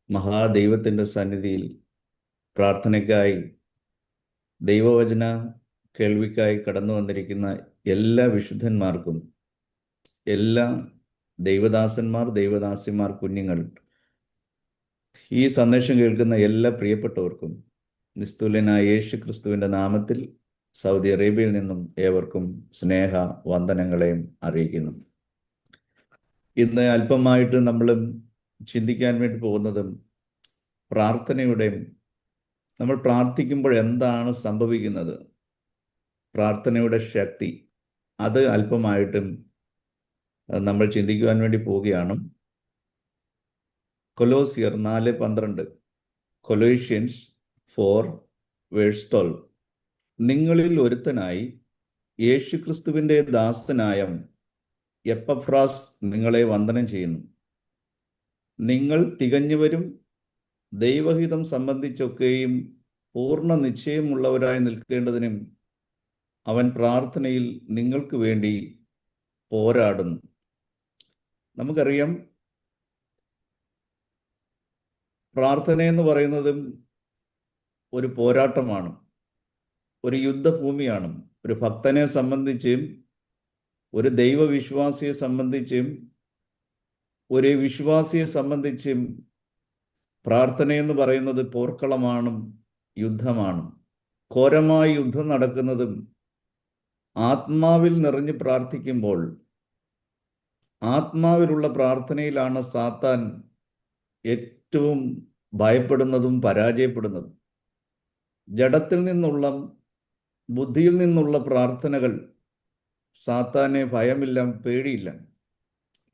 മഹാദൈവത്തിൻ്റെ സന്നിധിയിൽ പ്രാർത്ഥനയ്ക്കായി ദൈവവചന കേൾവിക്കായി കടന്നു വന്നിരിക്കുന്ന എല്ലാ വിശുദ്ധന്മാർക്കും, എല്ലാ ദൈവദാസന്മാർ, ദൈവദാസിമാർ, കുഞ്ഞുങ്ങൾ, ഈ സന്ദേശം കേൾക്കുന്ന എല്ലാ പ്രിയപ്പെട്ടവർക്കും നിസ്തുല്യനായ യേശു ക്രിസ്തുവിൻ്റെ നാമത്തിൽ സൗദി അറേബ്യയിൽ നിന്നും ഏവർക്കും സ്നേഹ വന്ദനങ്ങളെയും അറിയിക്കുന്നു. ഇന്ന് അല്പമായിട്ട് നമ്മൾ ചിന്തിക്കാൻ വേണ്ടി പോകുന്നതും പ്രാർത്ഥനയുടെയും, നമ്മൾ പ്രാർത്ഥിക്കുമ്പോൾ എന്താണ് സംഭവിക്കുന്നത്, പ്രാർത്ഥനയുടെ ശക്തി, അത് അല്പമായിട്ടും നമ്മൾ ചിന്തിക്കുവാൻ വേണ്ടി പോവുകയാണ്. കൊലോസിയർ 4:12, കൊലോഷ്യൻസ് 4:12. നിങ്ങളിൽ ഒരുത്തനായി യേശുക്രിസ്തുവിൻ്റെ ദാസനായ എപ്പഫ്രാസ് നിങ്ങളെ വന്ദനം ചെയ്യുന്നു. നിങ്ങൾ തികഞ്ഞവരും ദൈവഹിതം സംബന്ധിച്ചൊക്കെയും പൂർണ്ണ നിശ്ചയമുള്ളവരായി നിൽക്കേണ്ടതിനും അവൻ പ്രാർത്ഥനയിൽ നിങ്ങൾക്ക് വേണ്ടി പോരാടുന്നു. നമുക്കറിയാം, പ്രാർത്ഥന എന്ന് പറയുന്നതും ഒരു പോരാട്ടമാണ്, ഒരു യുദ്ധഭൂമിയാണ്. ഒരു ഭക്തനെ സംബന്ധിച്ചും ഒരു ദൈവവിശ്വാസിയെ സംബന്ധിച്ചും ഒരു വിശ്വാസിയെ സംബന്ധിച്ചും പ്രാർത്ഥനയെന്ന് പറയുന്നത് പോർക്കളമാണ്, യുദ്ധമാണ്. ഘോരമായ യുദ്ധം നടക്കുന്നതും ആത്മാവിൽ നിറഞ്ഞ് പ്രാർത്ഥിക്കുമ്പോൾ, ആത്മാവിലുള്ള പ്രാർത്ഥനയിലാണ് സാത്താൻ ഏറ്റവും ഭയപ്പെടുന്നതും പരാജയപ്പെടുന്നതും. ജഡത്തിൽ നിന്നുള്ള, ബുദ്ധിയിൽ നിന്നുള്ള പ്രാർത്ഥനകൾ സാത്താനെ ഭയമില്ല, പേടിയില്ല.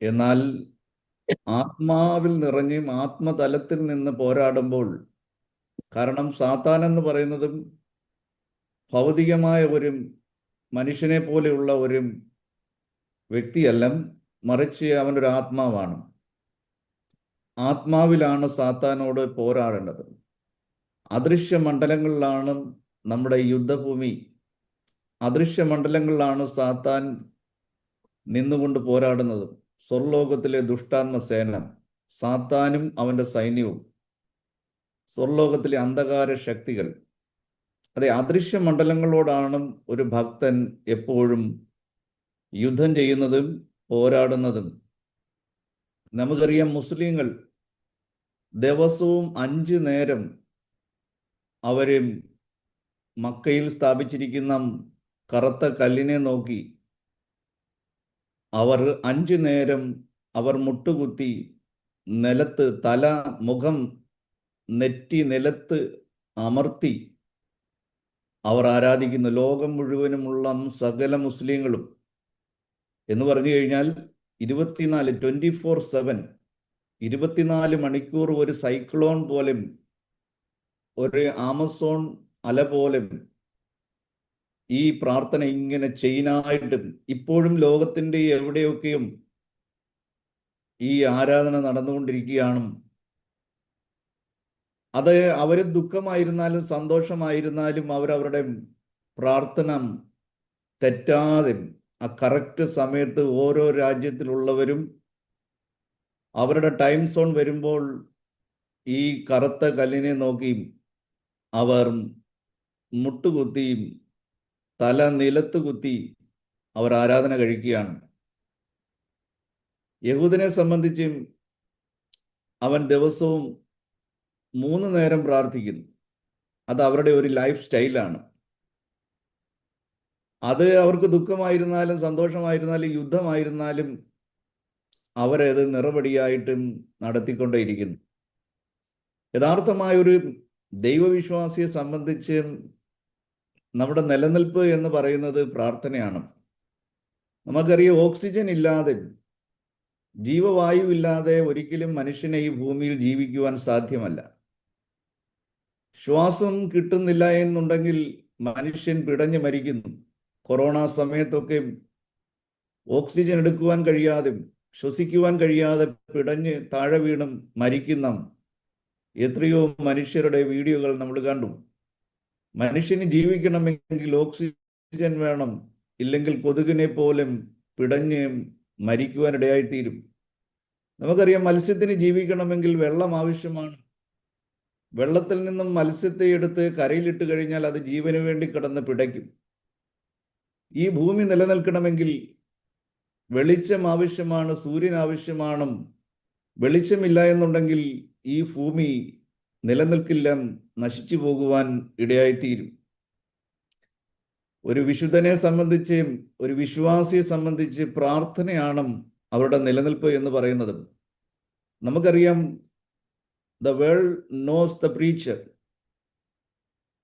എന്നാൽ ആത്മാവിൽ നിറഞ്ഞും ആത്മതലത്തിൽ നിന്ന് പോരാടുമ്പോൾ, കാരണം സാത്താൻ എന്ന് പറയുന്നതും ഭൗതികമായ ഒരു മനുഷ്യനെ പോലെയുള്ള ഒരു വ്യക്തിയല്ല, മറിച്ച് അവനൊരു ആത്മാവാണ്. ആത്മാവിലാണ് സാത്താനോട് പോരാടേണ്ടത്. അദൃശ്യ മണ്ഡലങ്ങളിലാണ് നമ്മുടെ യുദ്ധഭൂമി. അദൃശ്യ മണ്ഡലങ്ങളിലാണ് സാത്താൻ നിന്നുകൊണ്ട് പോരാടുന്നത്. സ്വർലോകത്തിലെ ദുഷ്ടാത്മ സേന, സാത്താനും അവൻ്റെ സൈന്യവും, സ്വർലോകത്തിലെ അന്ധകാര ശക്തികൾ. അതെ, അദൃശ്യ മണ്ഡലങ്ങളോടാണ് ഒരു ഭക്തൻ എപ്പോഴും യുദ്ധം ചെയ്യുന്നതും പോരാടുന്നതും. നമുക്കറിയാം, മുസ്ലിങ്ങൾ ദിവസവും 5 നേരം അവര് മക്കയിൽ സ്ഥാപിച്ചിരിക്കുന്ന കറുത്ത കല്ലിനെ നോക്കി അവർ 5 നേരം അവർ മുട്ടുകുത്തി നിലത്ത്, തല, മുഖം, നെറ്റി നിലത്ത് അമർത്തി അവർ ആരാധിക്കുന്നു. ലോകം മുഴുവനുമുള്ള സകല മുസ്ലിങ്ങളും എന്ന് പറഞ്ഞു കഴിഞ്ഞാൽ 24/7, 24 മണിക്കൂർ ഒരു സൈക്ലോൺ പോലും, ഒരു ആമസോൺ അല പോലും ഈ പ്രാർത്ഥന ഇങ്ങനെ ചെയിനായിട്ടും ഇപ്പോഴും ലോകത്തിൻ്റെ എവിടെയൊക്കെയും ഈ ആരാധന നടന്നുകൊണ്ടിരിക്കുകയാണ്. അത് അവർ ദുഃഖമായിരുന്നാലും സന്തോഷമായിരുന്നാലും അവരവരുടെ പ്രാർത്ഥന തെറ്റാതെ ആ കറക്റ്റ് സമയത്ത് ഓരോ രാജ്യത്തിലുള്ളവരും അവരുടെ ടൈം സോൺ വരുമ്പോൾ ഈ കറുത്ത കല്ലിനെ നോക്കി അവർ മുട്ടുകുത്തിയും തല നിലത്ത് കുത്തി അവർ ആരാധന കഴിക്കുകയാണ്. യഹൂദനെ സംബന്ധിച്ചും അവൻ ദിവസവും 3 നേരം പ്രാർത്ഥിക്കുന്നു. അത് അവരുടെ ഒരു ലൈഫ് സ്റ്റൈലാണ്. അത് അവർക്ക് ദുഃഖമായിരുന്നാലും സന്തോഷമായിരുന്നാലും യുദ്ധമായിരുന്നാലും അവരത് നിറപടിയായിട്ടും നടത്തിക്കൊണ്ടേയിരിക്കുന്നു. യഥാർത്ഥമായൊരു ദൈവവിശ്വാസിയെ സംബന്ധിച്ച് നമ്മുടെ നിലനിൽപ്പ് എന്ന് പറയുന്നത് പ്രാർത്ഥനയാണ്. നമുക്കറിയാം, ഓക്സിജൻ ഇല്ലാതെ, ജീവവായു ഇല്ലാതെ ഒരിക്കലും മനുഷ്യനെ ഈ ഭൂമിയിൽ ജീവിക്കുവാൻ സാധ്യമല്ല. ശ്വാസം കിട്ടുന്നില്ല എന്നുണ്ടെങ്കിൽ മനുഷ്യൻ പിടഞ്ഞു മരിക്കുന്നു. കൊറോണ സമയത്തൊക്കെ ഓക്സിജൻ എടുക്കുവാൻ കഴിയാതെ, ശ്വസിക്കുവാൻ കഴിയാതെ പിടഞ്ഞ് താഴെ വീണും മരിക്കുന്ന എത്രയോ മനുഷ്യരുടെ വീഡിയോകൾ നമ്മൾ കണ്ടു. മനുഷ്യന് ജീവിക്കണമെങ്കിൽ ഓക്സിജൻ വേണം, ഇല്ലെങ്കിൽ കൊതുകിനെ പോലും പിടഞ്ഞ് മരിക്കുവാനിടയായിത്തീരും. നമുക്കറിയാം, മത്സ്യത്തിന് ജീവിക്കണമെങ്കിൽ വെള്ളം ആവശ്യമാണ്. വെള്ളത്തിൽ നിന്നും മത്സ്യത്തെ എടുത്ത് കരയിലിട്ട് കഴിഞ്ഞാൽ അത് ജീവന് വേണ്ടി കിടന്ന് പിടയ്ക്കും. ഈ ഭൂമി നിലനിൽക്കണമെങ്കിൽ വെളിച്ചം ആവശ്യമാണ്, സൂര്യൻ ആവശ്യമാണ്. വെളിച്ചമില്ല എന്നുണ്ടെങ്കിൽ ഈ ഭൂമി നിലനിൽക്കില്ല, നശിച്ചു പോകുവാൻ ഇടയായിത്തീരും. ഒരു വിശുദ്ധനെ സംബന്ധിച്ച്, ഒരു വിശ്വാസിയെ സംബന്ധിച്ച് പ്രാർത്ഥനയാണ് അവരുടെ നിലനിൽപ്പ് എന്ന് പറയുന്നത്. നമുക്കറിയാം, the world knows the preacher,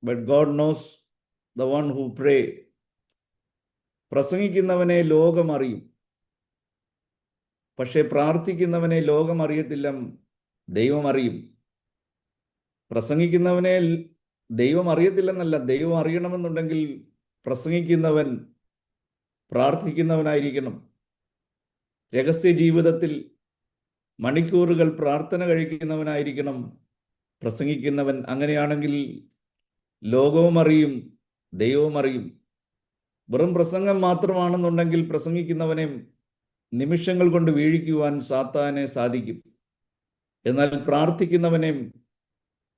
but God knows the one who pray. പ്രസംഗിക്കുന്നവനെ ലോകം അറിയും, പക്ഷെ പ്രാർത്ഥിക്കുന്നവനെ ലോകം അറിയത്തില്ല, ദൈവം അറിയും. പ്രസംഗിക്കുന്നവനെ ദൈവം അറിയത്തില്ലെന്നല്ല, ദൈവം അറിയണമെന്നുണ്ടെങ്കിൽ പ്രസംഗിക്കുന്നവൻ പ്രാർത്ഥിക്കുന്നവനായിരിക്കണം. രഹസ്യ ജീവിതത്തിൽ മണിക്കൂറുകൾ പ്രാർത്ഥന കഴിക്കുന്നവനായിരിക്കണം പ്രസംഗിക്കുന്നവൻ. അങ്ങനെയാണെങ്കിൽ ലോകവും അറിയും, ദൈവവും അറിയും. വെറും പ്രസംഗം മാത്രമാണെന്നുണ്ടെങ്കിൽ പ്രസംഗിക്കുന്നവനെ നിമിഷങ്ങൾ കൊണ്ട് വീഴിക്കുവാൻ സാത്താനെ സാധിക്കും. എന്നാൽ പ്രാർത്ഥിക്കുന്നവനെ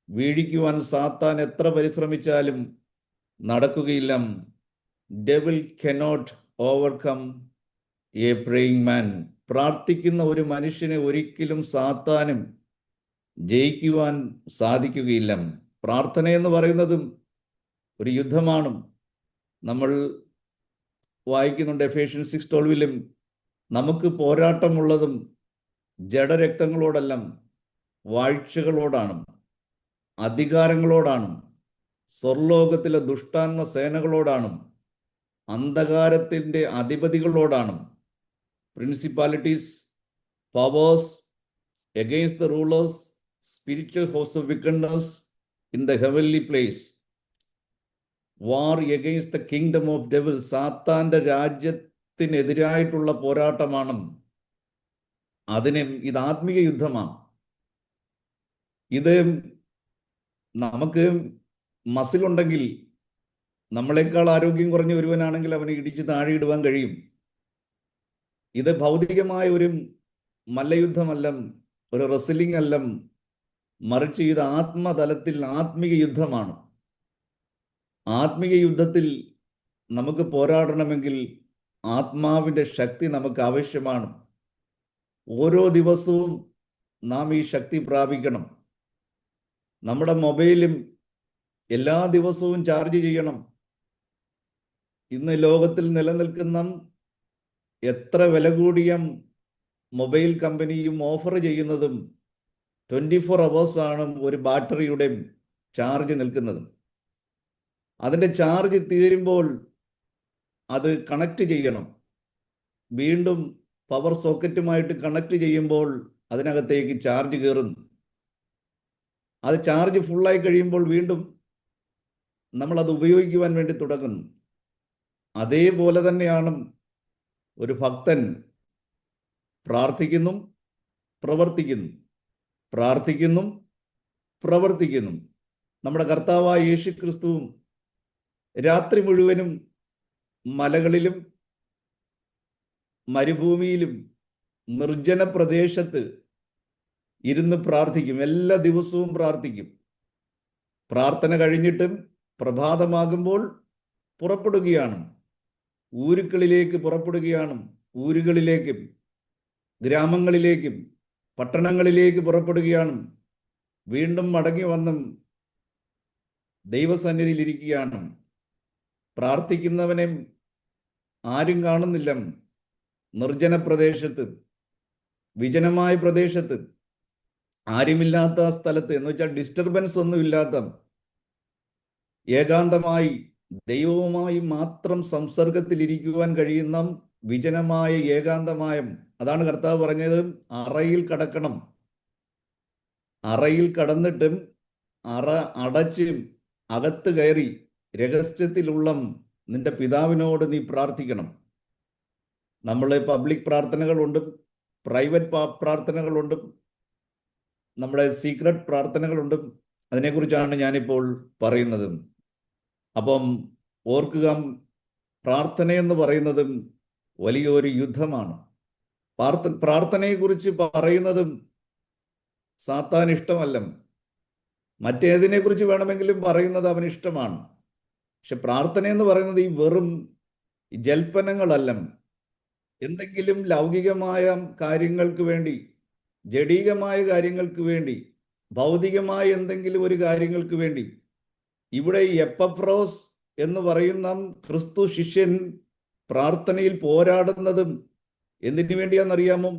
വീഴിക്കുവാൻ സാത്താൻ എത്ര പരിശ്രമിച്ചാലും നടക്കുകയില്ല. Devil cannot overcome a praying man. പ്രാർത്ഥിക്കുന്ന ഒരു മനുഷ്യനെ ഒരിക്കലും സാത്താനും ജയിക്കുവാൻ സാധിക്കുകയില്ല. പ്രാർത്ഥന എന്ന് പറയുന്നതും ഒരു യുദ്ധമാണ്. നമ്മൾ വായിക്കുന്നുണ്ട് എഫേഷ്യൻസ് 6:12 നമുക്ക് പോരാട്ടമുള്ളതും ജഡരക്തങ്ങളോടല്ല, വാഴ്ചകളോടാണ്, അധികാരങ്ങളോടാണ്, സ്വർലോകത്തിലെ ദുഷ്ടാത്മ സേനകളോടാണ്, അന്ധകാരത്തിൻ്റെ അധിപതികളോടാണ്, principalities, powers, against the rulers, spiritual hosts of wickedness in the heavenly place. War against the kingdom of devil. സാത്താന്റെ രാജ്യത്തിനെതിരായിട്ടുള്ള പോരാട്ടമാണ്. ഇത് ആത്മീയ യുദ്ധമാണ്. ഇത് നമുക്ക് മസിലുണ്ടെങ്കിൽ, നമ്മളെക്കാൾ ആരോഗ്യം കുറഞ്ഞ ഒരുവനാണെങ്കിൽ അവനെ ഇടിച്ച് താഴെ ഇടുവാൻ കഴിയും. ഇത് ഭൗതികമായ ഒരു മല്ലയുദ്ധമല്ല, ഒരു റെസ്ലിംഗ് അല്ല, മറിച്ച് ഇത് ആത്മതലത്തിൽ ആത്മീയ യുദ്ധമാണ്. ആത്മീയ യുദ്ധത്തിൽ നമുക്ക് പോരാടണമെങ്കിൽ ആത്മാവിൻ്റെ ശക്തി നമുക്ക് ആവശ്യമാണ്. ഓരോ ദിവസവും നാം ഈ ശക്തി പ്രാപിക്കണം. നമ്മുടെ മൊബൈലും എല്ലാ ദിവസവും ചാർജ് ചെയ്യണം. ഇന്ന് ലോകത്തിൽ നിലനിൽക്കുന്ന എത്ര വില കൂടിയ മൊബൈൽ കമ്പനിയും ഓഫർ ചെയ്യുന്നതും 24 hours ആണ് ഒരു ബാറ്ററിയുടെ ചാർജ് നിൽക്കുന്നത്. അതിൻ്റെ ചാർജ് തീരുമ്പോൾ അത് കണക്ട് ചെയ്യണം. വീണ്ടും പവർ സോക്കറ്റുമായിട്ട് കണക്ട് ചെയ്യുമ്പോൾ അതിനകത്തേക്ക് ചാർജ് കയറുന്നു. അത് ചാർജ് ഫുള്ളായി കഴിയുമ്പോൾ വീണ്ടും നമ്മളത് ഉപയോഗിക്കുവാൻ വേണ്ടി തുടങ്ങുന്നു. അതേപോലെ തന്നെയാണ് ഒരു ഭക്തൻ പ്രാർത്ഥിക്കുന്നു, പ്രവർത്തിക്കുന്നു, പ്രാർത്ഥിക്കുന്നു, പ്രവർത്തിക്കുന്നു. നമ്മുടെ കർത്താവായ യേശുക്രിസ്തുവും രാത്രി മുഴുവനും മലകളിലും മരുഭൂമിയിലും നിർജ്ജന പ്രദേശത്ത് ഇരുന്ന് പ്രാർത്ഥിക്കും. എല്ലാ ദിവസവും പ്രാർത്ഥിക്കും. പ്രാർത്ഥന കഴിഞ്ഞിട്ടും പ്രഭാതമാകുമ്പോൾ പുറപ്പെടുകയാണ്, ഊരുക്കളിലേക്ക് പുറപ്പെടുകയാണ്. ഊരുകളിലേക്കും ഗ്രാമങ്ങളിലേക്കും പട്ടണങ്ങളിലേക്ക് പുറപ്പെടുകയാണ്. വീണ്ടും മടങ്ങി വന്നും ദൈവസന്നിധിയിൽ ഇരിക്കുകയാണ്. പ്രാർത്ഥിക്കുന്നവനെ ആരും കാണുന്നില്ല. നിർജ്ജന പ്രദേശത്ത്, വിജനമായ പ്രദേശത്ത്, ആരുമില്ലാത്ത സ്ഥലത്ത്, എന്ന് വെച്ചാൽ ഡിസ്റ്റർബൻസ് ഒന്നുമില്ലാത്ത, ഏകാന്തമായി ദൈവവുമായി മാത്രം സംസർഗത്തിലിരിക്കുവാൻ കഴിയുന്ന വിജനമായ ഏകാന്തമായ, അതാണ് കർത്താവ് പറഞ്ഞത്, അറയിൽ കടക്കണം. അറയിൽ കടന്നിട്ടും അറ അടച്ച് അകത്ത് കയറി രഹസ്യത്തിലുള്ള നിന്റെ പിതാവിനോട് നീ പ്രാർത്ഥിക്കണം. നമ്മൾ പബ്ലിക് പ്രാർത്ഥനകളുണ്ട്, പ്രൈവറ്റ് പ്രാർത്ഥനകളുണ്ട്, നമ്മുടെ സീക്രട്ട് പ്രാർത്ഥനകളുണ്ട്. അതിനെക്കുറിച്ചാണ് ഞാനിപ്പോൾ പറയുന്നത്. അപ്പം ഓർക്കുക, പ്രാർത്ഥനയെന്ന് പറയുന്നതും വലിയൊരു യുദ്ധമാണ്. പ്രാർത്ഥനയെക്കുറിച്ച് പറയുന്നതും സാത്താൻ ഇഷ്ടമല്ല. മറ്റേതിനെ കുറിച്ച് വേണമെങ്കിലും പറയുന്നത് അവന് ഇഷ്ടമാണ്. പക്ഷെ പ്രാർത്ഥന എന്ന് പറയുന്നത് ഈ വെറും ജൽപ്പനങ്ങളല്ല. എന്തെങ്കിലും ലൗകികമായ കാര്യങ്ങൾക്ക് വേണ്ടി, ജഡീകമായ കാര്യങ്ങൾക്ക് വേണ്ടി, ഭൗതികമായ എന്തെങ്കിലും ഒരു കാര്യങ്ങൾക്ക് വേണ്ടി. ഇവിടെ എപ്പഫ്രോസ് എന്ന് പറയുന്ന ക്രിസ്തു ശിഷ്യൻ പ്രാർത്ഥനയിൽ പോരാടുന്നതും എന്തിനു വേണ്ടിയാണെന്നറിയാമോ?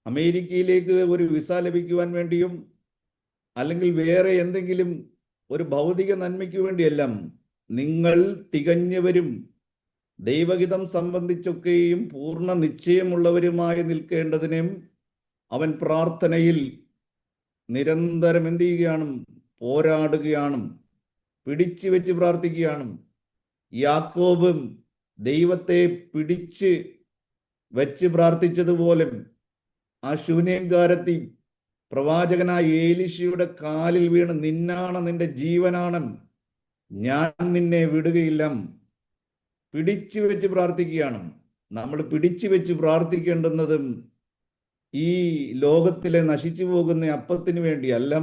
അമേരിക്കയിലേക്ക് ഒരു വിസ ലഭിക്കുവാൻ വേണ്ടിയും അല്ലെങ്കിൽ വേറെ എന്തെങ്കിലും ഒരു ഭൗതിക നന്മയ്ക്ക് വേണ്ടിയല്ല. നിങ്ങൾ തികഞ്ഞവരും ദൈവഹിതം സംബന്ധിച്ചൊക്കെയും പൂർണ്ണ നിശ്ചയമുള്ളവരുമായി നിൽക്കേണ്ടതിനും അവൻ പ്രാർത്ഥനയിൽ നിരന്തരം എന്ത് ചെയ്യുകയാണ്? പോരാടുകയാണ്, പിടിച്ചു വെച്ച് പ്രാർത്ഥിക്കുകയാണ്. യാക്കോബും ദൈവത്തെ പിടിച്ച് വെച്ച് പ്രാർത്ഥിച്ചതുപോലെ ആ ശൂന്യങ്കാരത്തി പ്രവാചകനായ ഏലീശയുടെ കാലിൽ വീണ്, നിന്നാണ്, നിന്റെ ജീവനാണ്, ഞാൻ നിന്നെ വിടുകയില്ല, പിടിച്ചു വെച്ച് പ്രാർത്ഥിക്കുകയാണ്. നമ്മൾ പിടിച്ചു വെച്ച് പ്രാർത്ഥിക്കേണ്ടുന്നതും ഈ ലോകത്തിലെ നശിച്ചു പോകുന്ന അപ്പത്തിന് വേണ്ടിയല്ല,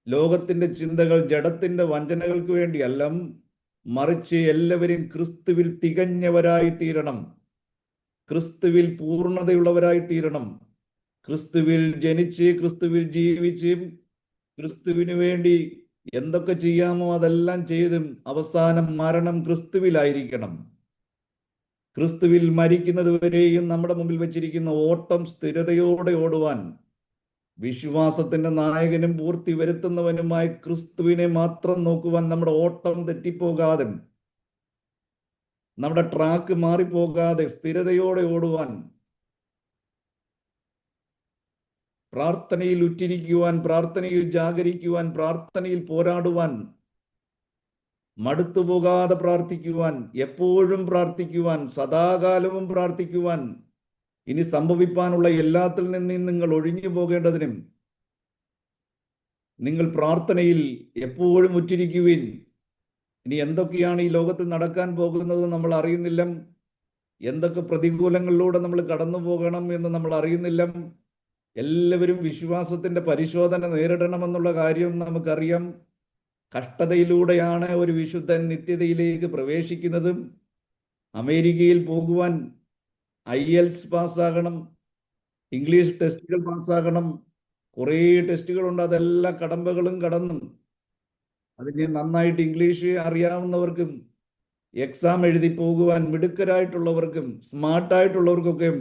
ലോകത്തിന്റെ ചിന്തകൾ, ജഡത്തിന്റെ വഞ്ചനകൾക്ക് വേണ്ടിയല്ല, മറിച്ച് എല്ലാവരും ക്രിസ്തുവിൽ തികഞ്ഞവരായി തീരണം, ക്രിസ്തുവിൽ പൂർണ്ണതയുള്ളവരായി തീരണം, ക്രിസ്തുവിൽ ജനിച്ച്, ക്രിസ്തുവിൽ ജീവിച്ച്, ക്രിസ്തുവിന് വേണ്ടി എന്തൊക്കെ ചെയ്യാമോ അതെല്ലാം ചെയ്തും അവസാനം മരണം ക്രിസ്തുവിലായിരിക്കണം. ക്രിസ്തുവിൽ മരിക്കുന്നത് വരെയും നമ്മുടെ മുമ്പിൽ വെച്ചിരിക്കുന്ന ഓട്ടം സ്ഥിരതയോടെ ഓടുവാൻ, വിശ്വാസത്തിന്റെ നായകനും പൂർത്തി വരുത്തുന്നവനുമായി ക്രിസ്തുവിനെ മാത്രം നോക്കുവാൻ, നമ്മുടെ ഓട്ടം തെറ്റിപ്പോകാതെ, നമ്മുടെ ട്രാക്ക് മാറിപ്പോകാതെ സ്ഥിരതയോടെ ഓടുവാൻ, പ്രാർത്ഥനയിൽ ഉറ്റിരിക്കുവാൻ, പ്രാർത്ഥനയിൽ ജാഗരിക്കുവാൻ, പ്രാർത്ഥനയിൽ പോരാടുവാൻ, മടുത്തുപോകാതെ പ്രാർത്ഥിക്കുവാൻ, എപ്പോഴും പ്രാർത്ഥിക്കുവാൻ, സദാകാലവും പ്രാർത്ഥിക്കുവാൻ, ഇനി സംഭവിപ്പാനുള്ള എല്ലാത്തിൽ നിന്നും നിങ്ങൾ ഒഴിഞ്ഞു പോകേണ്ടതിനും നിങ്ങൾ പ്രാർത്ഥനയിൽ എപ്പോഴും ഉറ്റിരിക്കുവിൻ. ഇനി എന്തൊക്കെയാണ് ഈ ലോകത്തിൽ നടക്കാൻ പോകുന്നത് നമ്മൾ അറിയുന്നില്ല, എന്തൊക്കെ പ്രതികൂലങ്ങളിലൂടെ നമ്മൾ കടന്നു പോകണം എന്ന് നമ്മൾ അറിയുന്നില്ല. എല്ലാവരും വിശ്വാസത്തിന്റെ പരിശോധന നേരിടണമെന്നുള്ള കാര്യം നമുക്കറിയാം. കഷ്ടതയിലൂടെയാണ് ഒരു വിശുദ്ധൻ നിത്യതയിലേക്ക് പ്രവേശിക്കുന്നതും. അമേരിക്കയിൽ പോകുവാൻ IELTS പാസ്സാകണം, ഇംഗ്ലീഷ് ടെസ്റ്റുകൾ പാസ്സാകണം, കുറേ ടെസ്റ്റുകളുണ്ട്. അതെല്ലാ കടമ്പകളും കടന്നും അതിന് നന്നായിട്ട് ഇംഗ്ലീഷ് അറിയാവുന്നവർക്കും എക്സാം എഴുതി പോകുവാൻ മിടുക്കരായിട്ടുള്ളവർക്കും സ്മാർട്ടായിട്ടുള്ളവർക്കൊക്കെ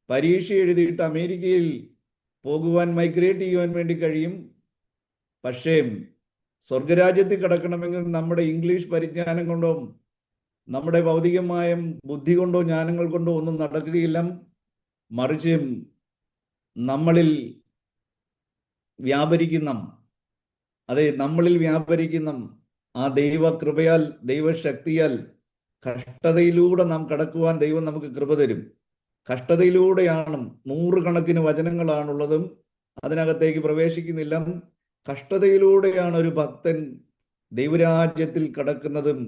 പരീക്ഷ എഴുതിയിട്ട് അമേരിക്കയിൽ പോകുവാൻ, മൈഗ്രേറ്റ് ചെയ്യുവാൻ വേണ്ടി കഴിയും. പക്ഷേ സ്വർഗരാജ്യത്തിൽ കിടക്കണമെങ്കിൽ നമ്മുടെ ഇംഗ്ലീഷ് പരിജ്ഞാനം കൊണ്ടോ നമ്മുടെ ഭൗതികമായ ബുദ്ധി കൊണ്ടോ ജ്ഞാനങ്ങൾ കൊണ്ടോ ഒന്നും നടക്കുകയില്ല. മറിച്ച് നമ്മളിൽ വ്യാപരിക്കുന്ന, നമ്മളിൽ വ്യാപരിക്കുന്ന ആ ദൈവകൃപയാൽ, ദൈവശക്തിയാൽ കഷ്ടതയിലൂടെ നാം കടക്കുവാൻ ദൈവം നമുക്ക് കൃപ തരും. കഷ്ടതയിലൂടെയാണ്, നൂറുകണക്കിന് വചനങ്ങളാണുള്ളതും, അതിനകത്തേക്ക് പ്രവേശിക്കുന്നില്ല. കഷ്ടതയിലൂടെയാണ് ഒരു ഭക്തൻ ദൈവരാജ്യത്തിൽ കടക്കുന്നതും.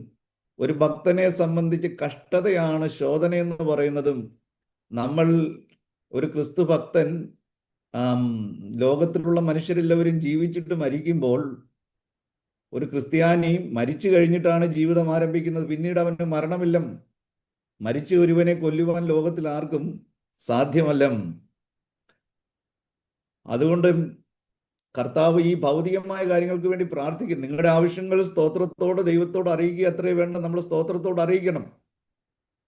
ഒരു ഭക്തനെ സംബന്ധിച്ച് കഷ്ടതയാണ് ശോധന എന്ന് പറയുന്നതും. നമ്മൾ ഒരു ക്രിസ്തു ഭക്തൻ ലോകത്തിലുള്ള മനുഷ്യരെല്ലാവരും ജീവിച്ചിട്ട് മരിക്കുമ്പോൾ, ഒരു ക്രിസ്ത്യാനി മരിച്ചു കഴിഞ്ഞിട്ടാണ് ജീവിതം ആരംഭിക്കുന്നത്. പിന്നീട് അവന് മരണമില്ല. മരിച്ച ഒരുവനെ കൊല്ലുവാൻ ലോകത്തിൽ ആർക്കും സാധ്യമല്ല. അതുകൊണ്ട് കർത്താവ് ഈ ഭൗതികമായ കാര്യങ്ങൾക്ക് വേണ്ടി പ്രാർത്ഥിക്കും. നിങ്ങളുടെ ആവശ്യങ്ങൾ സ്തോത്രത്തോട് ദൈവത്തോട് അറിയിക്കുക അത്രേ വേണ്ട. നമ്മൾ സ്തോത്രത്തോട് അറിയിക്കണം.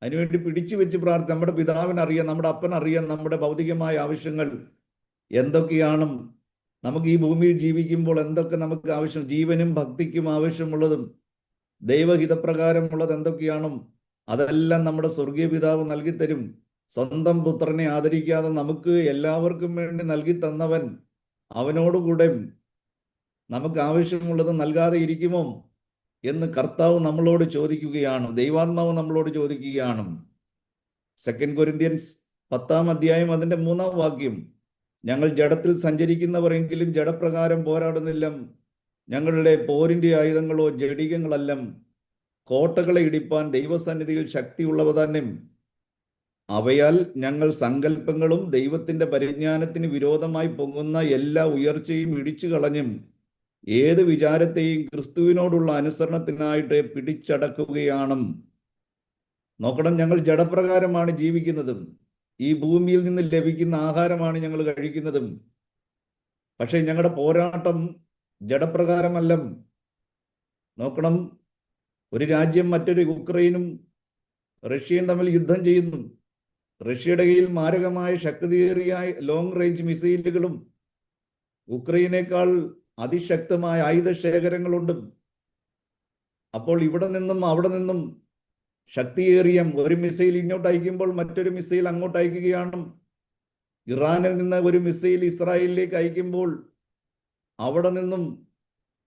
അതിനുവേണ്ടി പിടിച്ചു വെച്ച് പ്രാർത്ഥിക്കും. നമ്മുടെ പിതാവിനറിയാം, നമ്മുടെ അപ്പനറിയാം നമ്മുടെ ഭൗതികമായ ആവശ്യങ്ങൾ എന്തൊക്കെയാണ്. നമുക്ക് ഈ ഭൂമിയിൽ ജീവിക്കുമ്പോൾ എന്തൊക്കെ നമുക്ക് ആവശ്യം, ജീവനും ഭക്തിക്കും ആവശ്യമുള്ളതും ദൈവഹിതപ്രകാരമുള്ളത് എന്തൊക്കെയാണ്, അതെല്ലാം നമ്മുടെ സ്വർഗീയ പിതാവ് നൽകിത്തരും. സ്വന്തം പുത്രനെ ആദരിക്കാതെ നമുക്ക് എല്ലാവർക്കും വേണ്ടി നൽകി തന്നവൻ അവനോടുകൂടെ നമുക്ക് ആവശ്യമുള്ളത് നൽകാതെ ഇരിക്കുമോ എന്ന് കർത്താവ് നമ്മളോട് ചോദിക്കുകയാണ്. ദൈവാത്മാവ് നമ്മളോട് ചോദിക്കുകയാണ്. 2 കൊരിന്ത്യൻസ് 10-ാം അധ്യായം അതിന്റെ 3-ാം വാക്യം, ഞങ്ങൾ ജഡത്തിൽ സഞ്ചരിക്കുന്നവരെങ്കിലും ജഡപ്രകാരം പോരാടുന്നില്ല. ഞങ്ങളുടെ പോരിന്റെ ആയുധങ്ങളോ ജഡികങ്ങളല്ല, കോട്ടകളെ ഇടിപ്പാൻ ദൈവസന്നിധിയിൽ ശക്തിയുള്ളവ തന്നെ. അവയാൽ ഞങ്ങൾ സങ്കല്പങ്ങളും ദൈവത്തിന്റെ പരിജ്ഞാനത്തിന് വിരോധമായി പൊങ്ങുന്ന എല്ലാ ഉയർച്ചയും ഇടിച്ചു കളഞ്ഞും ഏത് വിചാരത്തെയും ക്രിസ്തുവിനോടുള്ള അനുസരണത്തിനായിട്ട് പിടിച്ചടക്കുകയാണ്. നോക്കണം, ഞങ്ങൾ ജഡപ്രകാരമാണ് ജീവിക്കുന്നതും ഈ ഭൂമിയിൽ നിന്ന് ലഭിക്കുന്ന ആഹാരമാണ് ഞങ്ങൾ കഴിക്കുന്നതും. പക്ഷേ ഞങ്ങളുടെ പോരാട്ടം ജഡപ്രകാരമല്ല. നോക്കണം, ഒരു രാജ്യം മറ്റൊരു യുക്രൈനും റഷ്യയും തമ്മിൽ യുദ്ധം ചെയ്യുന്നു. റഷ്യയുടെ കയ്യിൽ മാരകമായ ശക്തിയേറിയ ലോങ് റേഞ്ച് മിസൈലുകളും ഉക്രൈനേക്കാൾ അതിശക്തമായ ആയുധശേഖരങ്ങളുണ്ട്. അപ്പോൾ ഇവിടെ നിന്നും അവിടെ നിന്നും ശക്തിയേറിയ ഒരു മിസൈൽ ഇങ്ങോട്ട് അയക്കുമ്പോൾ മറ്റൊരു മിസൈൽ അങ്ങോട്ട് അയക്കുകയാണ്. ഇറാനിൽ നിന്ന് ഒരു മിസൈൽ ഇസ്രായേലിലേക്ക് അയക്കുമ്പോൾ അവിടെ നിന്നും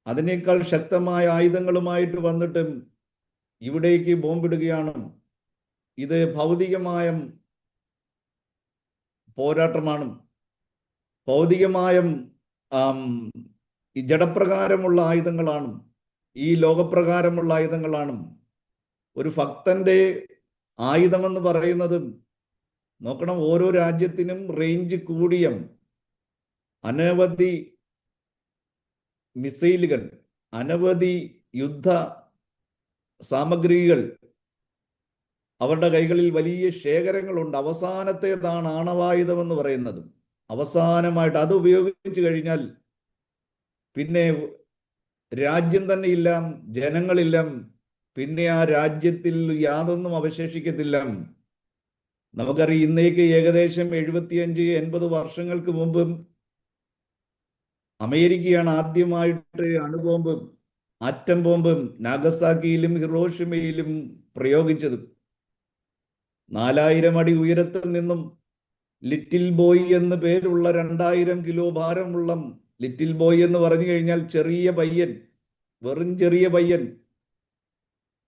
അതിനേക്കാൾ ശക്തമായ ആയുധങ്ങളുമായിട്ട് വന്നിട്ട് ഇവിടേക്ക് ബോംബിടുകയാണ്. ഇത് ഭൗതികമായ പോരാട്ടമാണ്. ഭൗതികമായ ഈ ജഡപ്രകാരമുള്ള ആയുധങ്ങളാണ്, ഈ ലോകപ്രകാരമുള്ള ആയുധങ്ങളാണ്. ഒരു ഭക്തന്റെ ആയുധമെന്ന് പറയുന്നത്, നോക്കണം, ഓരോ രാജ്യത്തിനും റേഞ്ച് കൂടിയ അനവധി മിസൈലുകൾ, അനവധി യുദ്ധ സാമഗ്രികൾ അവരുടെ കൈകളിൽ വലിയ ശേഖരങ്ങളുണ്ട്. അവസാനത്തേതാണ് ആണവായുധം എന്ന് പറയുന്നത്. അവസാനമായിട്ട് അത് ഉപയോഗിച്ചു കഴിഞ്ഞാൽ പിന്നെ രാജ്യം തന്നെ ഇല്ല, ജനങ്ങളില്ല, പിന്നെ ആ രാജ്യത്തിൽ യാതൊന്നും അവശേഷിക്കത്തില്ല. നമുക്കറിയാം, ഇന്നേക്ക് ഏകദേശം 75-80 വർഷങ്ങൾക്ക് മുമ്പ് അമേരിക്കയാണ് ആദ്യമായിട്ട് അണുബോംബ്, ആറ്റം ബോംബ് നാഗസാക്കിയിലും ഹിറോഷിമയിലും പ്രയോഗിച്ചത്. 4000 അടി ഉയരത്തിൽ നിന്നും ലിറ്റിൽ ബോയ് എന്ന് പേരുള്ള 2000 കിലോ ഭാരമുള്ള ലിറ്റിൽ ബോയ് എന്ന് പറഞ്ഞു കഴിഞ്ഞാൽ ചെറിയ പയ്യൻ, വെറും ചെറിയ പയ്യൻ.